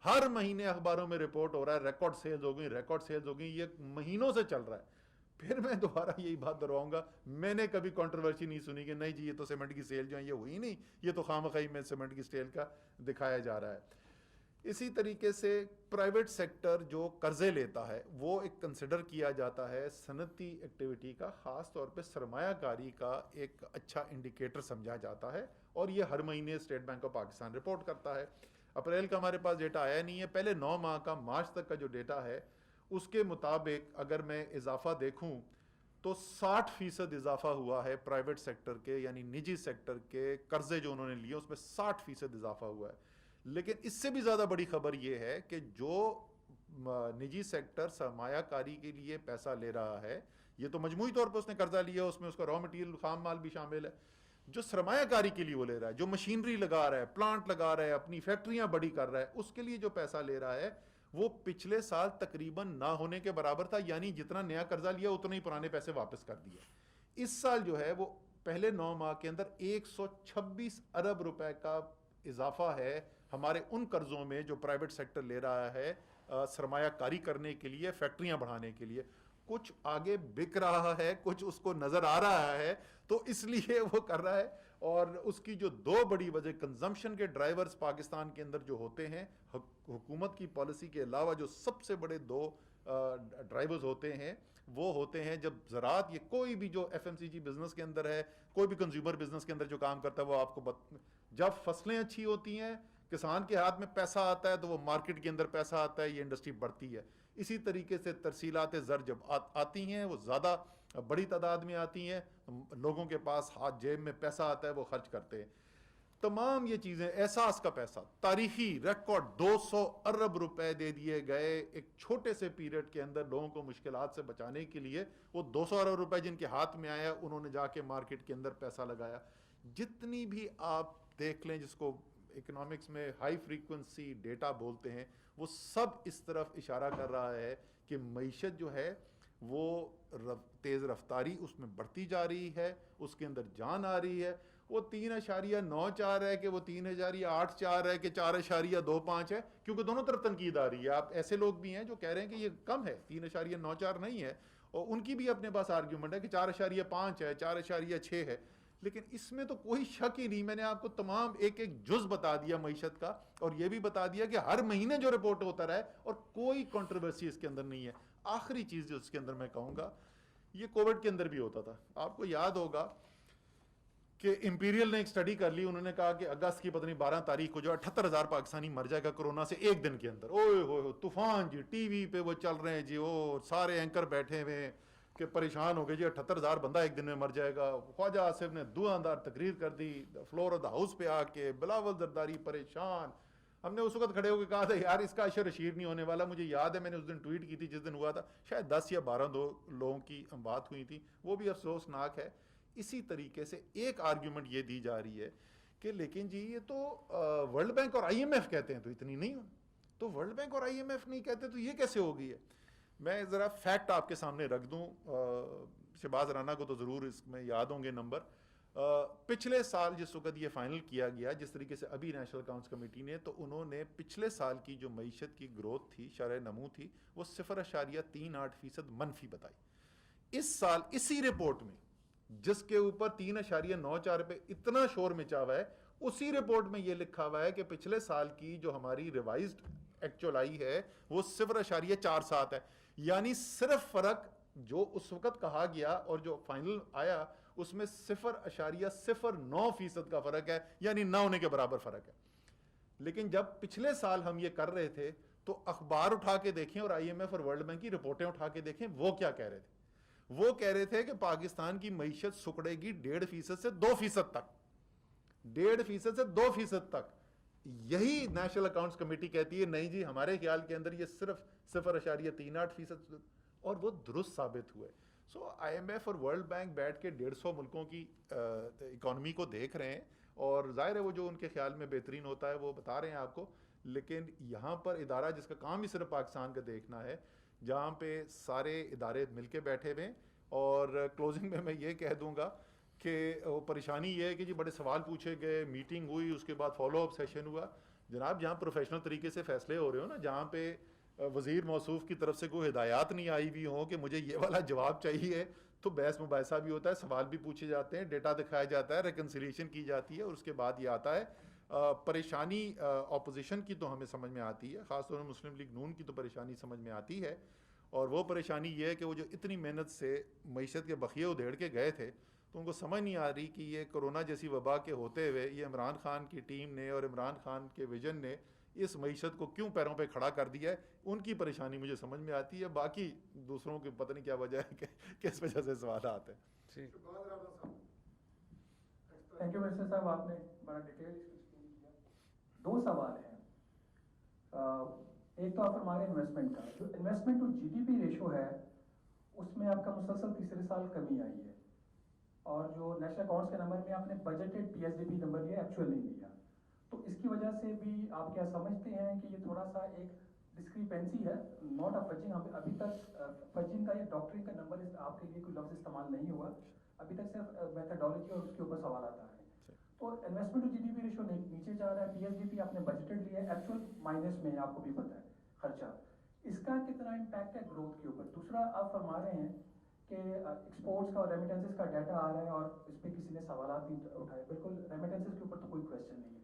ہر مہینے اخباروں میں رپورٹ ہو رہا ہے ریکارڈ سیلز ہو گئی، یہ مہینوں سے چل رہا ہے۔ پھر میں دوبارہ یہی بات دہراؤں گا، میں نے کبھی کنٹروورسی نہیں سنی کہ نہیں جی یہ تو سیمنٹ کی سیل جو ہے یہ ہوئی نہیں، یہ تو خواہ میں سیمنٹ کی سیل کا دکھایا جا رہا ہے۔ اسی طریقے سے پرائیویٹ سیکٹر جو قرضے لیتا ہے وہ ایک کنسیڈر کیا جاتا ہے صنعتی ایکٹیویٹی کا، خاص طور پہ سرمایہ کاری کا ایک اچھا انڈیکیٹر سمجھا جاتا ہے، اور یہ ہر مہینے state bank of Pakistan report کرتا ہے۔ اپریل کا ہمارے پاس ڈیٹا آیا نہیں ہے، پہلے 9 ماہ کا مارچ تک کا جو ڈیٹا ہے اس کے مطابق اگر میں اضافہ دیکھوں تو 60% اضافہ ہوا ہے پرائیویٹ سیکٹر کے، یعنی نجی سیکٹر کے قرضے جو انہوں نے لیے اس میں 60% اضافہ ہوا ہے۔ لیکن اس سے بھی زیادہ بڑی خبر یہ ہے کہ جو نجی سیکٹر سرمایہ کاری کے لیے پیسہ لے رہا ہے، یہ تو مجموعی طور پر اس نے قرضہ لیا، اس میں اس کا را مٹیریل خام مال بھی شامل ہے، جو سرمایہ کاری کے لیے وہ لے رہا ہے، جو مشینری لگا رہا ہے، پلانٹ لگا رہا ہے، اپنی فیکٹریاں بڑی کر رہا ہے، اس کے لیے جو پیسہ لے رہا ہے وہ پچھلے سال تقریباً نہ ہونے کے برابر تھا، یعنی جتنا نیا قرضہ لیا اتنے ہی پرانے پیسے واپس کر دیے۔ اس سال جو ہے وہ پہلے 9 ماہ کے اندر 126 ارب روپے کا اضافہ ہے ہمارے ان قرضوں میں جو پرائیویٹ سیکٹر لے رہا ہے سرمایہ کاری کرنے کے لیے، فیکٹریاں بڑھانے کے لیے۔ کچھ آگے بک رہا ہے، کچھ اس کو نظر آ رہا ہے تو اس لیے وہ کر رہا ہے۔ اور اس کی جو 2 بڑی وجہ کنزمپشن کے ڈرائیورز پاکستان کے اندر جو ہوتے ہیں، حکومت کی پالیسی کے علاوہ جو سب سے بڑے 2 ڈرائیورز ہوتے ہیں وہ ہوتے ہیں جب زراعت، یہ کوئی بھی جو ایف ایم سی جی بزنس کے اندر ہے، کوئی بھی کنزیومر بزنس کے اندر جو کام کرتا ہے وہ آپ کو جب فصلیں اچھی ہوتی ہیں، کسان کے ہاتھ میں پیسہ آتا ہے تو وہ مارکیٹ کے اندر پیسہ آتا ہے، یہ انڈسٹری بڑھتی ہے۔ اسی طریقے سے ترسیلات زر جب آتی ہیں وہ زیادہ بڑی تعداد میں آتی ہیں، لوگوں کے پاس ہاتھ جیب میں پیسہ آتا ہے، وہ خرچ کرتے ہیں۔ تمام یہ چیزیں، احساس کا پیسہ، تاریخی ریکارڈ 200 ارب روپے دے دیے گئے ایک چھوٹے سے پیریڈ کے اندر لوگوں کو مشکلات سے بچانے کے لیے۔ وہ 200 ارب روپے جن کے ہاتھ میں آیا انہوں نے جا کے مارکیٹ کے اندر پیسہ لگایا۔ جتنی بھی آپ دیکھ لیں جس کو اکنامکس میں ہائی فریکوینسی ڈیٹا بولتے ہیں، وہ سب اس طرف اشارہ کر رہا ہے کہ معیشت جو ہے وہ تیز رفتاری اس میں بڑھتی جا رہی ہے، اس کے اندر جان آ رہی ہے. وہ 3.94 ہے کہ وہ 3.84 ہے کہ 4.25 ہے، کیونکہ دونوں طرف تنقید آ رہی ہے. آپ ایسے لوگ بھی ہیں جو کہہ رہے ہیں کہ یہ کم ہے، 3.94 نہیں ہے، اور ان کی بھی اپنے پاس آرگیومنٹ ہے کہ 4.5 ہے، 4.6 ہے. لیکن اس میں تو کوئی شک ہی نہیں. میں نے آپ کو تمام ایک ایک جز بتا دیا معیشت کا، اور یہ بھی بتا دیا کہ ہر مہینے جو رپورٹ ہوتا رہا ہے، اور کوئی کنٹروورسی اس کے اندر نہیں ہے. آخری چیز جو اس کے اندر میں کہوں گا، یہ کووڈ کے اندر بھی ہوتا تھا. آپ کو یاد ہوگا کہ امپیریل نے ایک سٹڈی کر لی، انہوں نے کہا کہ اگست کی پتہ نہیں 12 تاریخ کو جو 78,000 پاکستانی مر جائے گا کرونا سے ایک دن کے اندر. اوئے ہوئے طوفان جی، ٹی وی پہ وہ چل رہے ہیں جی، وہ سارے اینکر بیٹھے ہوئے ہیں کہ پریشان ہو گئے جی، 78,000 بندہ ایک دن میں مر جائے گا. خواجہ آصف نے دعا دار تقریر کر دی فلور آف دا ہاؤس پہ آ کے، بلاول زرداری پریشان. ہم نے اس وقت کھڑے ہو کے کہا تھا یار اس کا اشر اشیر نہیں ہونے والا. مجھے یاد ہے میں نے اس دن ٹویٹ کی تھی جس دن ہوا تھا، شاید 10 یا 12 لوگوں کی بات ہوئی تھی، وہ بھی افسوسناک ہے. اسی طریقے سے ایک آرگیومنٹ یہ دی جا رہی ہے کہ لیکن جی یہ تو ورلڈ بینک اور آئی ایم ایف کہتے ہیں تو اتنی نہیں ہو، تو ورلڈ بینک اور آئی ایم ایف نہیں کہتے تو یہ کیسے ہو گئی ہے. میں ذرا فیکٹ آپ کے سامنے رکھ دوں، شہباز رانا کو تو ضرور اس میں یاد ہوں گے نمبر. پچھلے سال جس وقت یہ فائنل کیا گیا، جس طریقے سے ابھی نیشنل اکاؤنٹس کمیٹی نے، تو انہوں نے پچھلے سال کی جو معیشت کی گروتھ تھی، شرح نمو تھی، وہ 0.38% منفی بتائی. اس سال اسی رپورٹ میں جس کے اوپر 3.94 پہ اتنا شور مچا ہوا ہے، اسی رپورٹ میں یہ لکھا ہوا ہے کہ پچھلے سال کی جو ہماری ریوائزڈ ایکچوئل آئی ہے وہ 0.47 ہے. یعنی صرف فرق جو اس وقت کہا گیا اور جو فائنل آیا اس میں 0.09% کا فرق ہے، یعنی نہ ہونے کے برابر فرق ہے. لیکن جب پچھلے سال ہم یہ کر رہے تھے تو اخبار اٹھا کے دیکھیں اور آئی ایم ایف اور ورلڈ بینک کی رپورٹیں اٹھا کے دیکھیں، وہ کیا کہہ رہے تھے. وہ کہہ رہے تھے کہ پاکستان کی معیشت سکڑے گی 1.5% سے 2% تک، 1.5% سے 2% تک. یہی نیشنل اکاؤنٹس کمیٹی کہتی ہے نہیں جی ہمارے خیال کے اندر یہ صرف 0.38%، اور وہ درست ثابت ہوئے. سو آئی ایم ایف اور ورلڈ بینک بیٹھ کے 150 ملکوں کی اکانومی کو دیکھ رہے ہیں، اور ظاہر ہے وہ جو ان کے خیال میں بہترین ہوتا ہے وہ بتا رہے ہیں آپ کو. لیکن یہاں پر ادارہ جس کا کام ہی صرف پاکستان کا دیکھنا ہے، جہاں پہ سارے ادارے مل کے بیٹھے ہوئے. اور کلوزنگ میں یہ کہہ دوں گا کہ وہ پریشانی یہ ہے کہ جی بڑے سوال پوچھے گئے، میٹنگ ہوئی، اس کے بعد فالو اپ سیشن ہوا. جناب جہاں پروفیشنل طریقے سے فیصلے ہو رہے ہو نا، جہاں پہ وزیر موصوف کی طرف سے کوئی ہدایات نہیں آئی ہوئی ہوں کہ مجھے یہ والا جواب چاہیے، تو بحث مباحثہ بھی ہوتا ہے، سوال بھی پوچھے جاتے ہیں، ڈیٹا دکھایا جاتا ہے، ریکنسیلیشن کی جاتی ہے، اور اس کے بعد یہ آتا ہے. پریشانی اپوزیشن کی تو ہمیں سمجھ میں آتی ہے، خاص طور پر مسلم لیگ نون کی تو پریشانی سمجھ میں آتی ہے. اور وہ پریشانی یہ ہے کہ وہ جو اتنی محنت سے معیشت کے بخیے ادھیڑ کے گئے تھے، تو ان کو سمجھ نہیں آ رہی کہ یہ کرونا جیسی وبا کے ہوتے ہوئے یہ عمران خان کی ٹیم نے اور عمران خان کے ویژن نے اس معیشت کو کیوں پیروں پہ کھڑا کر دیا ہے. ان کی پریشانی مجھے سمجھ میں آتی ہے، باقی دوسروں کی پتہ نہیں کیا وجہ ہے کہ کس وجہ سے سوالات ہیں. تھینک یو مرسد صاحب، آپ نے بڑا ڈیٹیل ایکسپلین کیا. 2 سوال ہیں. ایک تو آپ فرما رہے ہیں انویسٹمنٹ کا، جو investment to G D P ratio ہے اس میں آپ کا مسلسل تیسرے سال کمی آئی ہے، اور جو نیشنل اکاؤنٹس کے نمبر میں آپ نے budgeted P S D P number لیا، ایکچوئل نہیں لیا. تو اس کی وجہ سے بھی آپ کیا سمجھتے ہیں کہ یہ تھوڑا سا ایک ڈسکریپنسی ہے، ناٹ آف فجنگ؟ ابھی تک فجنگ کا یا ڈاکٹرنگ کا نمبر آپ کے لیے کوئی لفظ استعمال نہیں ہوا، ابھی تک صرف میتھڈالوجی اور اس کے اوپر سوالات آ رہے ہیں. تو investment to G D P ratio نیچے جا رہا ہے، پی ایس ڈی پی آپ نے بجٹڈ لیا ہے، ایکچوئل مائنس میں ہے، آپ کو بھی پتہ ہے خرچہ. اس کا کتنا امپیکٹ ہے گروتھ کے اوپر؟ دوسرا آپ فرما رہے ہیں کہ ایکسپورٹس کا اور ریمیٹنسز کا ڈیٹا آ رہا ہے، اور اس پہ کسی نے سوالات بھی اٹھائے. بالکل ریمیٹنسز کے اوپر تو کوئی کویشچن نہیں ہے،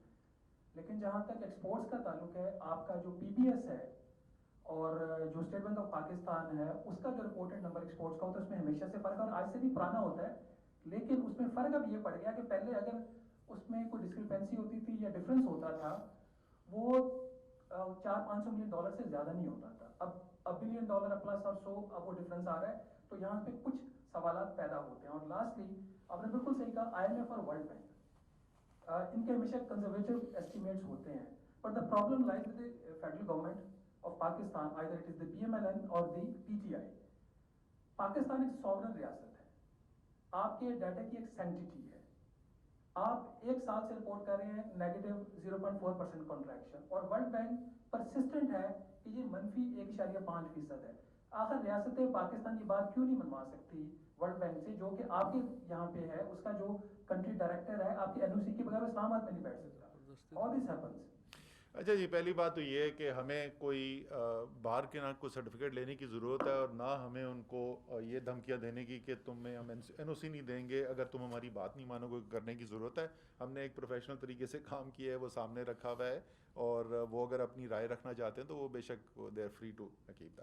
لیکن جہاں تک ایکسپورٹس کا تعلق ہے، آپ کا جو پی بی ایس ہے اور جو اسٹیٹ بینک آف پاکستان ہے، اس کا جو رپورٹڈ نمبر ایکسپورٹس کا ہوتا ہے اس میں ہمیشہ سے فرق ہے، اور آج سے بھی پرانا ہوتا ہے. لیکن اس میں فرق اب یہ پڑ گیا کہ پہلے اگر اس میں کوئی ڈسکرپنسی ہوتی تھی یا ڈفرینس ہوتا تھا، وہ $400-500 ملین سے زیادہ نہیں ہوتا تھا. اب $1 بلین پلس اور سو اب وہ ڈفرینس آ رہا ہے. تو یہاں پہ کچھ سوالات پیدا ہوتے ہیں. اور لاسٹلی آپ نے بالکل صحیح کہا، آئی ایم ایف اور ورلڈ بینک ان کے ہمیشہ کنزرویٹو ایسٹیمیٹس ہوتے ہیں، but the problem lies with the federal government of Pakistan, either it is the P M L N اور the P T I. Pakistan ایک ساورن ریاست ہے، آپ کے ڈیٹا کی ایک سینٹیٹی ہے. آپ ایک سال سے رپورٹ کر رہے ہیں نیگیٹو 0.4% کانٹریکشن، اور ورلڈ بینک پرسسٹنٹ ہے کہ یہ منفی 1.5% ہے. آخر ریاست پاکستان یہ بات کیوں نہیں منوا سکتی ورلڈ بینک سے، جو کہ آپ کے یہاں پہ ہے، اس کا جو کنٹری ڈائریکٹر ہے آپ کی این او سی کے بغیر اسلام آباد میں نہیں بیٹھ سکتا. آل دس ہیپنس. اچھا جی، پہلی بات تو یہ ہے کہ ہمیں کوئی باہر کے نہ کوئی سرٹیفکیٹ لینے کی ضرورت ہے، اور نہ ہمیں ان کو یہ دھمکیاں دینے کی کہ تمہیں ہم این او سی نہیں دیں گے اگر تم ہماری بات نہیں مانو گے کرنے کی ضرورت ہے. ہم نے ایک پروفیشنل طریقے سے کام کیا ہے، وہ سامنے رکھا ہوا ہے، اور وہ اگر اپنی رائے رکھنا چاہتے ہیں تو وہ بے شک they are free to keep that.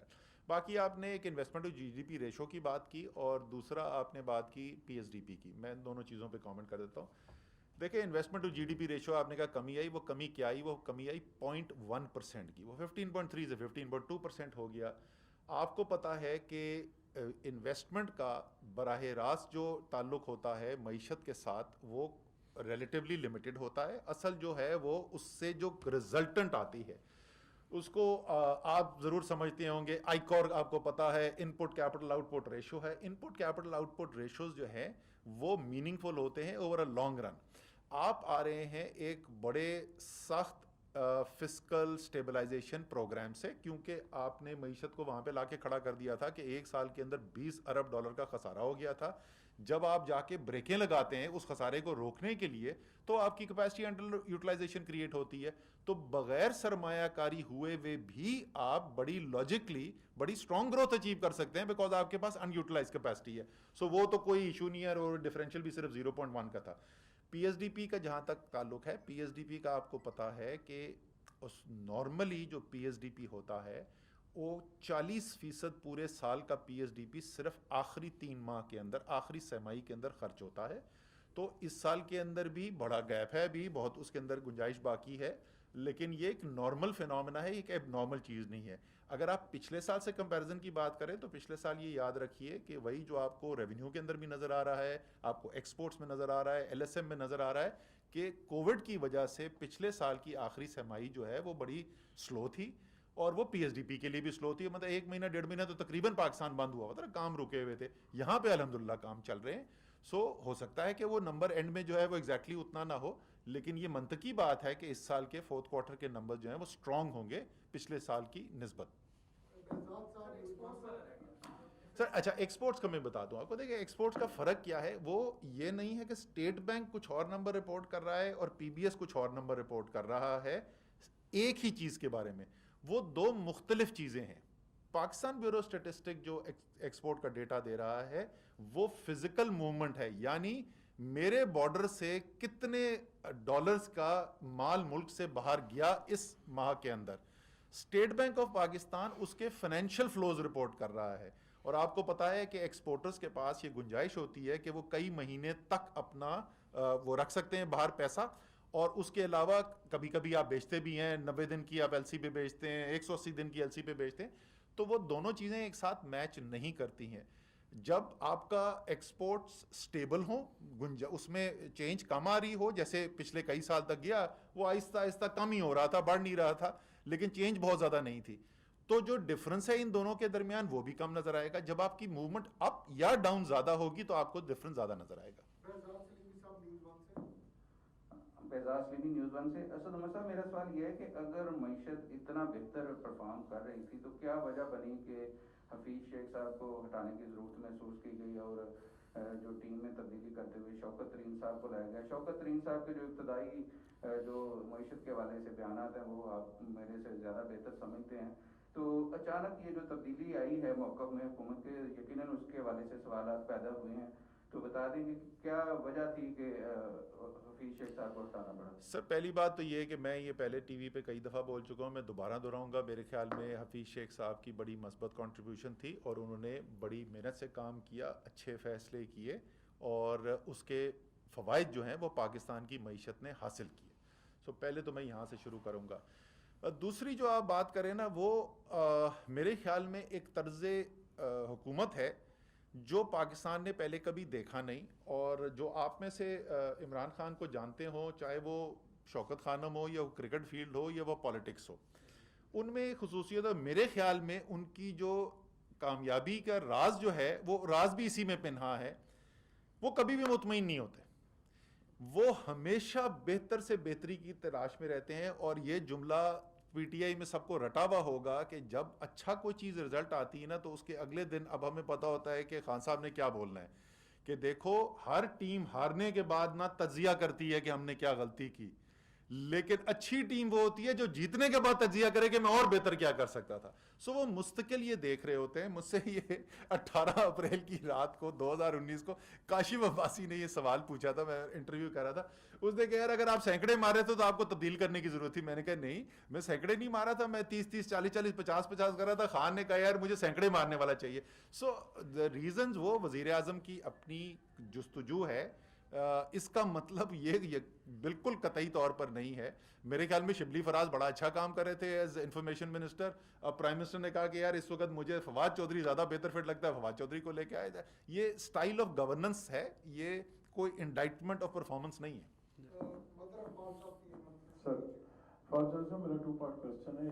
باقی آپ نے ایک investment to G D P ratio کی بات کی، اور دوسرا آپ نے بات کی پی ایس ڈی پی کی. میں ان دونوں چیزوں پہ کامنٹ کر دیتا ہوں. دیکھیں، investment to G D P ratio آپ نے کہا کمی آئی، وہ کمی کیا آئی؟ وہ کمی آئی 0.1% کی. وہ 15.3 سے 15.2% ہو گیا. آپ کو پتہ ہے کہ انویسٹمنٹ کا براہ راست جو تعلق ہوتا ہے معیشت کے ساتھ وہ ریلیٹیولی لمیٹڈ ہوتا ہے. اصل جو ہے وہ اس سے جو رزلٹنٹ آتی ہے اس کو آپ ضرور سمجھتے ہوں گے. آئی کور آپ کو پتا ہے ان پٹ کیپٹل آؤٹ پٹ ریشو ہے. ان پٹ کیپٹل آؤٹ پٹ ریشوز جو ہیں وہ میننگ فل ہوتے ہیں اوور اے لانگ رن. آپ آ رہے ہیں ایک بڑے سخت فسکل سٹیبلائزیشن پروگرام سے، کیونکہ آپ نے معیشت کو وہاں پہ لا کے کھڑا کر دیا تھا کہ ایک سال کے اندر $20 ارب کا خسارہ ہو گیا تھا. جب آپ جا کے بریکیں لگاتے ہیں اس خسارے کو روکنے کے لیے تو آپ کی کیپیسٹی انڈر یوٹیلائزیشن کریٹ ہوتی ہے. تو بغیر سرمایہ کاری ہوئے بھی آپ بڑی لاجکلی بڑی اسٹرانگ گروتھ اچیو کر سکتے ہیں، بیکاز آپ کے پاس ان یوٹیلائز کیپیسٹی ہے. سو وہ تو کوئی ایشو نہیں ہے، اور ڈفرینشیل بھی صرف 0.1 کا تھا. پی ایس ڈی پی کا جہاں تک تعلق ہے، پی ایس ڈی پی کا آپ کو پتا ہے کہ نارملی جو پی ایس ڈی پی ہوتا ہے وہ 40% پورے سال کا پی ایس ڈی پی صرف آخری 3 ماہ کے اندر، آخری سہ کے اندر خرچ ہوتا ہے. تو اس سال کے اندر بھی بڑا گیپ ہے، بھی بہت اس کے اندر گنجائش باقی ہے، لیکن یہ ایک نارمل فینومینا ہے، ایک ایب نارمل چیز نہیں ہے. اگر آپ پچھلے سال سے کمپیریزن کی بات کریں تو پچھلے سال یہ یاد رکھیے کہ وہی جو آپ کو ریونیو کے اندر بھی نظر آ رہا ہے، آپ کو ایکسپورٹس میں نظر آ رہا ہے، ایل ایس ایم میں نظر آ رہا ہے کہ کووڈ کی وجہ سے پچھلے سال کی آخری سہ جو ہے وہ بڑی سلو تھی، اور وہ پی ایس ڈی پی کے لیے بھی سلو تھی. مطلب 1 مہینہ 1.5 مہینہ تو تقریباً پاکستان بند ہوا ہوا تھا، کام رکے ہوئے تھے. یہاں پہ الحمدللہ کام چل رہے ہیں. سو ہو سکتا ہے کہ وہ نمبر اینڈ میں جو ہے وہ ایگزیکٹلی اتنا نہ ہو، لیکن یہ منطقی بات ہے کہ اس سال کے 4th کوارٹر کے نمبر جو ہیں وہ اسٹرانگ ہوں گے پچھلے سال کی نسبت. سر اچھا، ایکسپورٹس کا میں بتا دوں آپ کو. دیکھیں ایکسپورٹس کا فرق کیا ہے، وہ یہ نہیں ہے کہ اسٹیٹ بینک کچھ اور نمبر رپورٹ کر رہا ہے اور پی بی ایس کچھ اور نمبر رپورٹ کر رہا ہے ایک ہی چیز کے بارے میں. وہ دو مختلف چیزیں ہیں. پاکستان بیورو اسٹیٹسٹک جو ایکسپورٹ کا ڈیٹا دے رہا ہے وہ فزیکل موومنٹ ہے، یعنی میرے بارڈر سے کتنے ڈالرز کا مال ملک سے باہر گیا اس ماہ کے اندر. اسٹیٹ بینک آف پاکستان اس کے فائنینشیل فلوز رپورٹ کر رہا ہے، اور آپ کو پتا ہے کہ ایکسپورٹرز کے پاس یہ گنجائش ہوتی ہے کہ وہ کئی مہینے تک اپنا وہ رکھ سکتے ہیں باہر پیسہ، اور اس کے علاوہ کبھی کبھی آپ بیچتے بھی ہیں، 90 دن کی آپ ایل سی پہ بیچتے ہیں، 180 دن کی ایل سی پہ بیچتے ہیں. تو وہ دونوں چیزیں ایک ساتھ میچ نہیں کرتی ہیں. جب آپ کا ایکسپورٹس سٹیبل ہوں، اس میں چینج کم آ رہی ہو، جیسے پچھلے کئی سال تک گیا وہ آہستہ آہستہ کم ہی ہو رہا تھا، بڑھ نہیں رہا تھا، لیکن چینج بہت زیادہ نہیں تھی، تو جو ڈفرنس ہے ان دونوں کے درمیان وہ بھی کم نظر آئے گا. جب آپ کی موومنٹ اپ یا ڈاؤن زیادہ ہوگی تو آپ کو ڈفرنس زیادہ نظر آئے گا. بیزار سلیمی نیوز ون سے. اسد عمر صاحب، میرا سوال یہ ہے کہ اگر معیشت اتنا بہتر پرفارم کر رہی تھی تو کیا وجہ بنی کہ حفیظ شیخ صاحب کو ہٹانے کی ضرورت محسوس کی گئی اور جو ٹیم میں تبدیلی کرتے ہوئے شوکت ترین صاحب کو لایا گیا؟ شوکت ترین صاحب کے جو ابتدائی جو معیشت کے حوالے سے بیانات ہیں وہ آپ میرے سے زیادہ بہتر سمجھتے ہیں، تو اچانک یہ جو تبدیلی آئی ہے موقف میں حکومت کے، یقیناً اس کے حوالے سے سوالات پیدا ہوئے ہیں، تو بتا دیں گے کیا وجہ تھی کہ حفیظ شیخ صاحب کو ہٹانا پڑا؟ سر پہلی بات تو یہ ہے کہ میں یہ پہلے ٹی وی پہ کئی دفعہ بول چکا ہوں، میں دوبارہ دہراؤں گا. میرے خیال میں حفیظ شیخ صاحب کی بڑی مثبت کنٹریبیوشن تھی، اور انہوں نے بڑی محنت سے کام کیا، اچھے فیصلے کیے، اور اس کے فوائد جو ہیں وہ پاکستان کی معیشت نے حاصل کیے. سو پہلے تو میں یہاں سے شروع کروں گا. دوسری جو آپ بات کریں نا، وہ میرے خیال میں ایک طرز حکومت ہے جو پاکستان نے پہلے کبھی دیکھا نہیں، اور جو آپ میں سے عمران خان کو جانتے ہوں، چاہے وہ شوکت خانم ہو یا وہ کرکٹ فیلڈ ہو یا وہ پالیٹکس ہو، ان میں خصوصیت ہے میرے خیال میں ان کی جو کامیابی کا راز جو ہے وہ راز بھی اسی میں پنہا ہے. وہ کبھی بھی مطمئن نہیں ہوتے. وہ ہمیشہ بہتر سے بہتری کی تلاش میں رہتے ہیں. اور یہ جملہ پی ٹی آئی میں سب کو رٹا ہوا ہوگا کہ جب اچھا کوئی چیز رزلٹ آتی ہے نا تو اس کے اگلے دن اب ہمیں پتہ ہوتا ہے کہ خان صاحب نے کیا بولنا ہے, کہ دیکھو ہر ٹیم ہارنے کے بعد نا تجزیہ کرتی ہے کہ ہم نے کیا غلطی کی, لیکن اچھی ٹیم وہ ہوتی ہے جو جیتنے کے بعد تجزیہ کرے کہ میں اور بہتر کیا کر سکتا تھا. سو وہ مستقل یہ دیکھ رہے ہوتے ہیں. مجھ سے یہ 18 اپریل کی رات کو 2019 کو کاشف عباسی نے یہ سوال پوچھا تھا, میں انٹرویو کر رہا تھا. اس نے کہا یار اگر آپ سینکڑے مارے تھے تو آپ کو تبدیل کرنے کی ضرورت تھی. میں نے کہا نہیں, میں سینکڑے نہیں مارا تھا, میں 30 40 40 50 کر رہا تھا. خان نے کہا یار مجھے سینکڑے مارنے والا چاہیے. سو دا ریزنز وہ وزیر اعظم کی اپنی جستجو ہے. اس کا مطلب یہ بالکل قطعی طور پر نہیں ہے. میرے خیال میں شبلی فراز بڑا اچھا کام کر رہے تھے as information minister. Prime minister نے کہا کہ یار اس وقت مجھے فواد چودھری زیادہ بہتر فٹ لگتا ہے, فواد چودھری کو لے کے آئے. یہ سٹائل آف گورننس ہے, یہ کوئی انڈائٹمنٹ آف پرفارمنس نہیں ہے. سر فاضل صاحب میرا 2 پارٹ کوشچن ہے.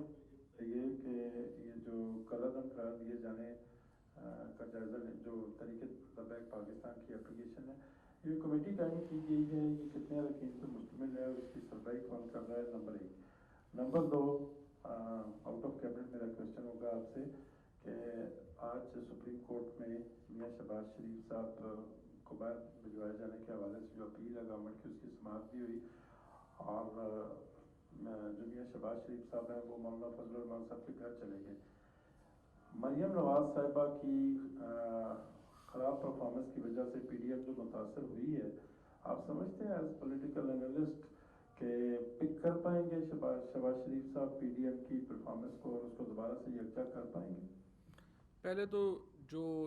یہ کہ یہ جو قلعہ قرار دیے جانے کا جائزہ جو طریقے لبیک پاکستان کی اپلیکیشن ہے, یہ کمیٹی قائم کی گئی ہے, یہ کتنے اراکین پر مشتمل ہے اور اس کی سربراہی کون کر رہا ہے؟ Number 1. Number 2, out of cabinet میرا کوشچن ہوگا آپ سے کہ آج سپریم کورٹ میں میاں شہباز شریف صاحب کو باہر بھجوائے جانے کے حوالے سے جو اپیل ہے گورنمنٹ کی, اس کی سماعت بھی ہوئی, اور جو میاں شہباز شریف صاحب ہیں وہ مولانا فضل الرحمان صاحب کے گھر چلے گئے. مریم نواز صاحبہ کی خراب پرفارمنس کی وجہ سے پی ڈی ایف جو متاثر ہوئی ہے, آپ سمجھتے ہیں ایز پولیٹیکل انالسٹ کہ پک کر پائیں گے شہباز شریف صاحب پی ڈی ایف کی پرفارمنس کو اور اس کو دوبارہ سے یکجا کر پائیں گے؟ پہلے تو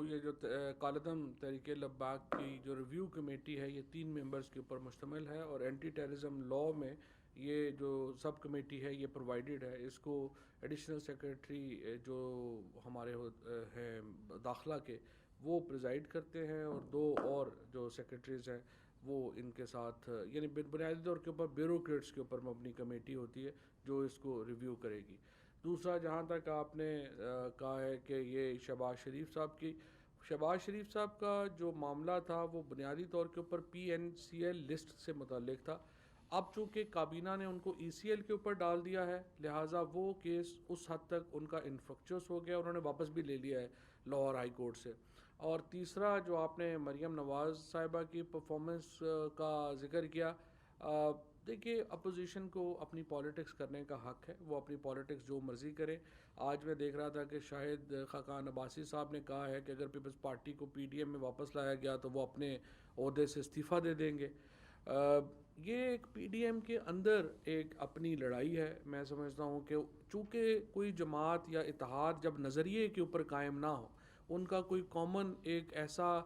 یہ جو کالعدم تحریک لبیک کی جو ریویو کمیٹی ہے یہ 3 ممبرز کے اوپر مشتمل ہے, اور اینٹی ٹیررزم لا میں یہ جو سب کمیٹی ہے یہ پرووائڈڈ ہے. اس کو ایڈیشنل سیکریٹری جو ہمارے ہیں داخلہ کے وہ پریزائڈ کرتے ہیں, اور 2 اور جو سیکریٹریز ہیں وہ ان کے ساتھ, یعنی بنیادی طور کے اوپر بیوروکریٹس کے اوپر مبنی کمیٹی ہوتی ہے جو اس کو ریویو کرے گی. دوسرا, جہاں تک آپ نے کہا ہے کہ یہ شہباز شریف صاحب کا جو معاملہ تھا وہ بنیادی طور کے اوپر PNCL لسٹ سے متعلق تھا. اب چونکہ کابینہ نے ان کو ECL کے اوپر ڈال دیا ہے, لہٰذا وہ کیس اس حد تک ان کا انفرکچوس ہو گیا, انہوں نے واپس بھی لے لیا ہے لاہور ہائی کورٹ سے. اور تیسرا, جو آپ نے مریم نواز صاحبہ کی پرفارمنس کا ذکر کیا, دیکھیے اپوزیشن کو اپنی پالیٹکس کرنے کا حق ہے, وہ اپنی پالیٹکس جو مرضی کرے. آج میں دیکھ رہا تھا کہ شاہد خاقان عباسی صاحب نے کہا ہے کہ اگر پیپلز پارٹی کو PDM میں واپس لایا گیا تو وہ اپنے عہدے سے استعفیٰ دے دیں گے. یہ ایک PDM کے اندر ایک اپنی لڑائی ہے. میں سمجھتا ہوں کہ چونکہ کوئی جماعت یا اتحاد جب نظریے کے اوپر قائم نہ ہو, ان کا کوئی کامن ایک ایسا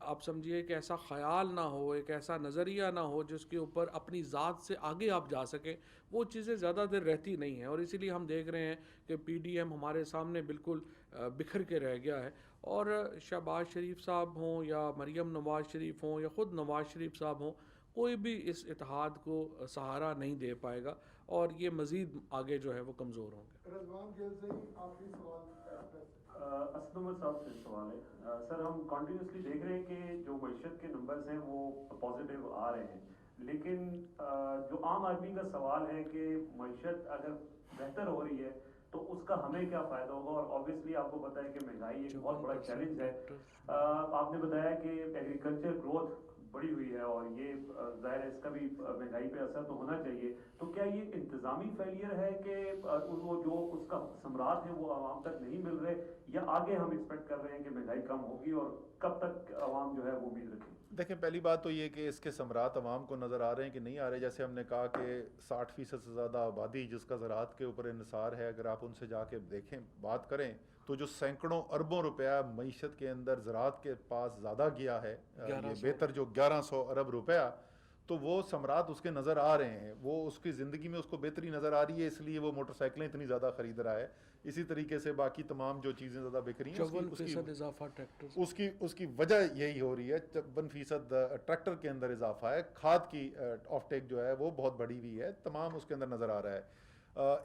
آپ سمجھیے کہ ایسا خیال نہ ہو, ایک ایسا نظریہ نہ ہو جس کے اوپر اپنی ذات سے آگے آپ جا سکیں, وہ چیزیں زیادہ دیر رہتی نہیں ہیں. اور اسی لیے ہم دیکھ رہے ہیں کہ PDM ہمارے سامنے بالکل بکھر کے رہ گیا ہے. اور شہباز شریف صاحب ہوں یا مریم نواز شریف ہوں یا خود نواز شریف صاحب ہوں, کوئی بھی اس اتحاد کو سہارا نہیں دے پائے گا, اور یہ مزید آگے جو ہے وہ کمزور ہوں گے. رضوان گیل سے ہی آخری سوال. اسد عمر صاحب سے سوال ہے. سر, ہم کنٹینیوسلی دیکھ رہے ہیں کہ جو معیشت کے نمبرز ہیں وہ پازیٹیو آ رہے ہیں, لیکن جو عام آدمی کا سوال ہے کہ معیشت اگر بہتر ہو رہی ہے تو اس کا ہمیں کیا فائدہ ہوگا. اور آبویسلی آپ کو پتہ ہے کہ مہنگائی ایک بہت بڑا چیلنج ہے. آپ نے بتایا کہ ایگریکلچر گروتھ بڑی ہوئی ہے, اور یہ ظاہر ہے اس کا بھی مہنگائی پہ اثر تو ہونا چاہیے. تو کیا یہ انتظامی فیلئر ہے کہ وہ جو اس کا ثمرات ہیں وہ عوام تک نہیں مل رہے, یا آگے ہم ایکسپیکٹ کر رہے ہیں کہ مہنگائی کم ہوگی, اور کب تک عوام جو ہے وہ امید رکھیں؟ دیکھیں, پہلی بات تو یہ کہ اس کے ثمرات عوام کو نظر آ رہے ہیں کہ نہیں آ رہے. جیسے ہم نے کہا کہ 60% سے زیادہ آبادی جس کا زراعت کے اوپر انحصار ہے, اگر آپ ان سے جا کے دیکھیں بات کریں تو جو سینکڑوں اربوں روپیہ معیشت کے اندر زراعت کے پاس زیادہ گیا ہے, یہ بہتر جو 1100 ارب روپیہ, تو وہ ثمرات اس کے نظر آ رہے ہیں. وہ اس کی زندگی میں اس کو بہتری نظر آ رہی ہے, اس لیے وہ موٹر سائیکلیں اتنی زیادہ خرید رہا ہے. اسی طریقے سے باقی تمام جو چیزیں زیادہ بک رہی ہیں اس کی وجہ یہی ہو رہی ہے. 52% ٹریکٹر کے اندر اضافہ ہے, کھاد کی آف ٹیک جو ہے وہ بہت بڑی ہوئی ہے, تمام اس کے اندر نظر آ رہا ہے.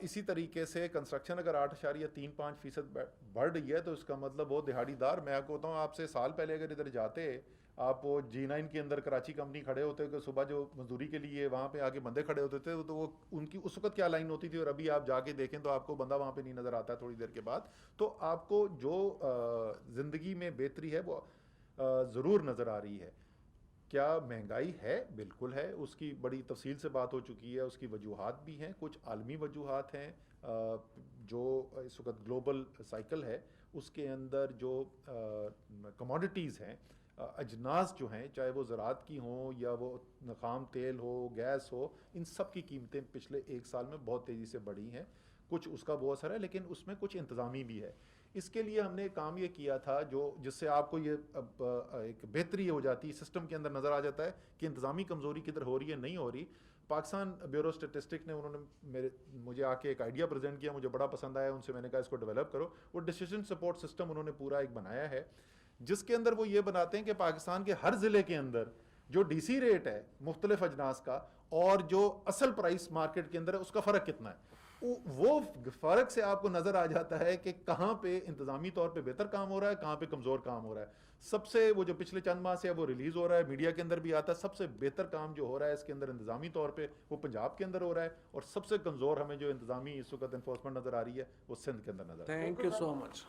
اسی طریقے سے کنسٹرکشن اگر 8.35% بڑھ رہی ہے تو اس کا مطلب وہ دہاڑی دار, میں آپ کو بتاؤں, آپ سے سال پہلے اگر ادھر جاتے آپ وہ G9 کے اندر کراچی کمپنی کھڑے ہوتے کہ صبح جو مزدوری کے لیے وہاں پہ آگے بندے کھڑے ہوتے تھے تو وہ ان کی اس وقت کیا لائن ہوتی تھی، اور ابھی آپ جا کے دیکھیں تو آپ کو بندہ وہاں پہ نہیں نظر آتا تھوڑی دیر کے بعد. تو آپ کو جو زندگی میں بہتری ہے وہ ضرور نظر آ رہی ہے. کیا مہنگائی ہے؟ بالکل ہے، اس کی بڑی تفصیل سے بات ہو چکی ہے. اس کی وجوہات بھی ہیں، کچھ عالمی وجوہات ہیں. جو اس وقت گلوبل سائیکل ہے اس کے اندر جو کموڈٹیز ہیں، اجناس جو ہیں، چاہے وہ زراعت کی ہوں یا وہ خام تیل ہو، گیس ہو، ان سب کی قیمتیں پچھلے 1 سال میں بہت تیزی سے بڑھی ہیں. کچھ اس کا وہ اثر ہے، لیکن اس میں کچھ انتظامی بھی ہے. اس کے لیے ہم نے کام یہ کیا تھا جس سے آپ کو یہ اب ایک بہتری ہو جاتی ہے، سسٹم کے اندر نظر آ جاتا ہے کہ انتظامی کمزوری کدھر ہو رہی ہے نہیں ہو رہی. پاکستان بیورو اسٹیٹسٹک نے انہوں نے مجھے آ کے ایک آئیڈیا پریزنٹ کیا، مجھے بڑا پسند آیا. ان سے میں نے کہا اس کو ڈیولپ کرو. وہ ڈیسیجن سپورٹ سسٹم انہوں نے پورا ایک بنایا ہے، جس کے اندر وہ یہ بناتے ہیں کہ پاکستان کے ہر ضلع کے اندر جو ڈی سی ریٹ ہے مختلف اجناس کا اور جو اصل پرائس مارکیٹ کے اندر ہے اس کا فرق کتنا ہے. وہ فرق سے آپ کو نظر آ جاتا ہے کہ کہاں پہ انتظامی طور پہ بہتر کام ہو رہا ہے، کہاں پہ کمزور کام ہو رہا ہے. سب سے وہ جو پچھلے چند ماہ سے ہے وہ ریلیز ہو رہا ہے، میڈیا کے اندر بھی آتا ہے. سب سے بہتر کام جو ہو رہا ہے اس کے اندر انتظامی طور پہ وہ پنجاب کے اندر ہو رہا ہے، اور سب سے کمزور ہمیں جو انتظامی اس وقت انفورسمنٹ نظر آ رہی ہے وہ سندھ کے اندر نظر آ رہی ہے. تھینک یو سو مچ.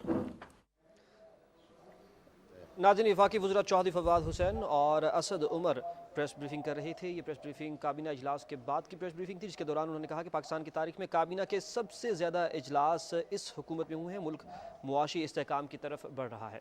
ناظرین، وفاقی وزراء چودھری فواد حسین اور اسد عمر پریس بریفنگ کر رہے تھے. یہ پریس بریفنگ کابینہ اجلاس کے بعد کی پریس بریفنگ تھی، جس کے دوران انہوں نے کہا کہ پاکستان کی تاریخ میں کابینہ کے سب سے زیادہ اجلاس اس حکومت میں ہوئے ہیں. ملک معاشی استحکام کی طرف بڑھ رہا ہے.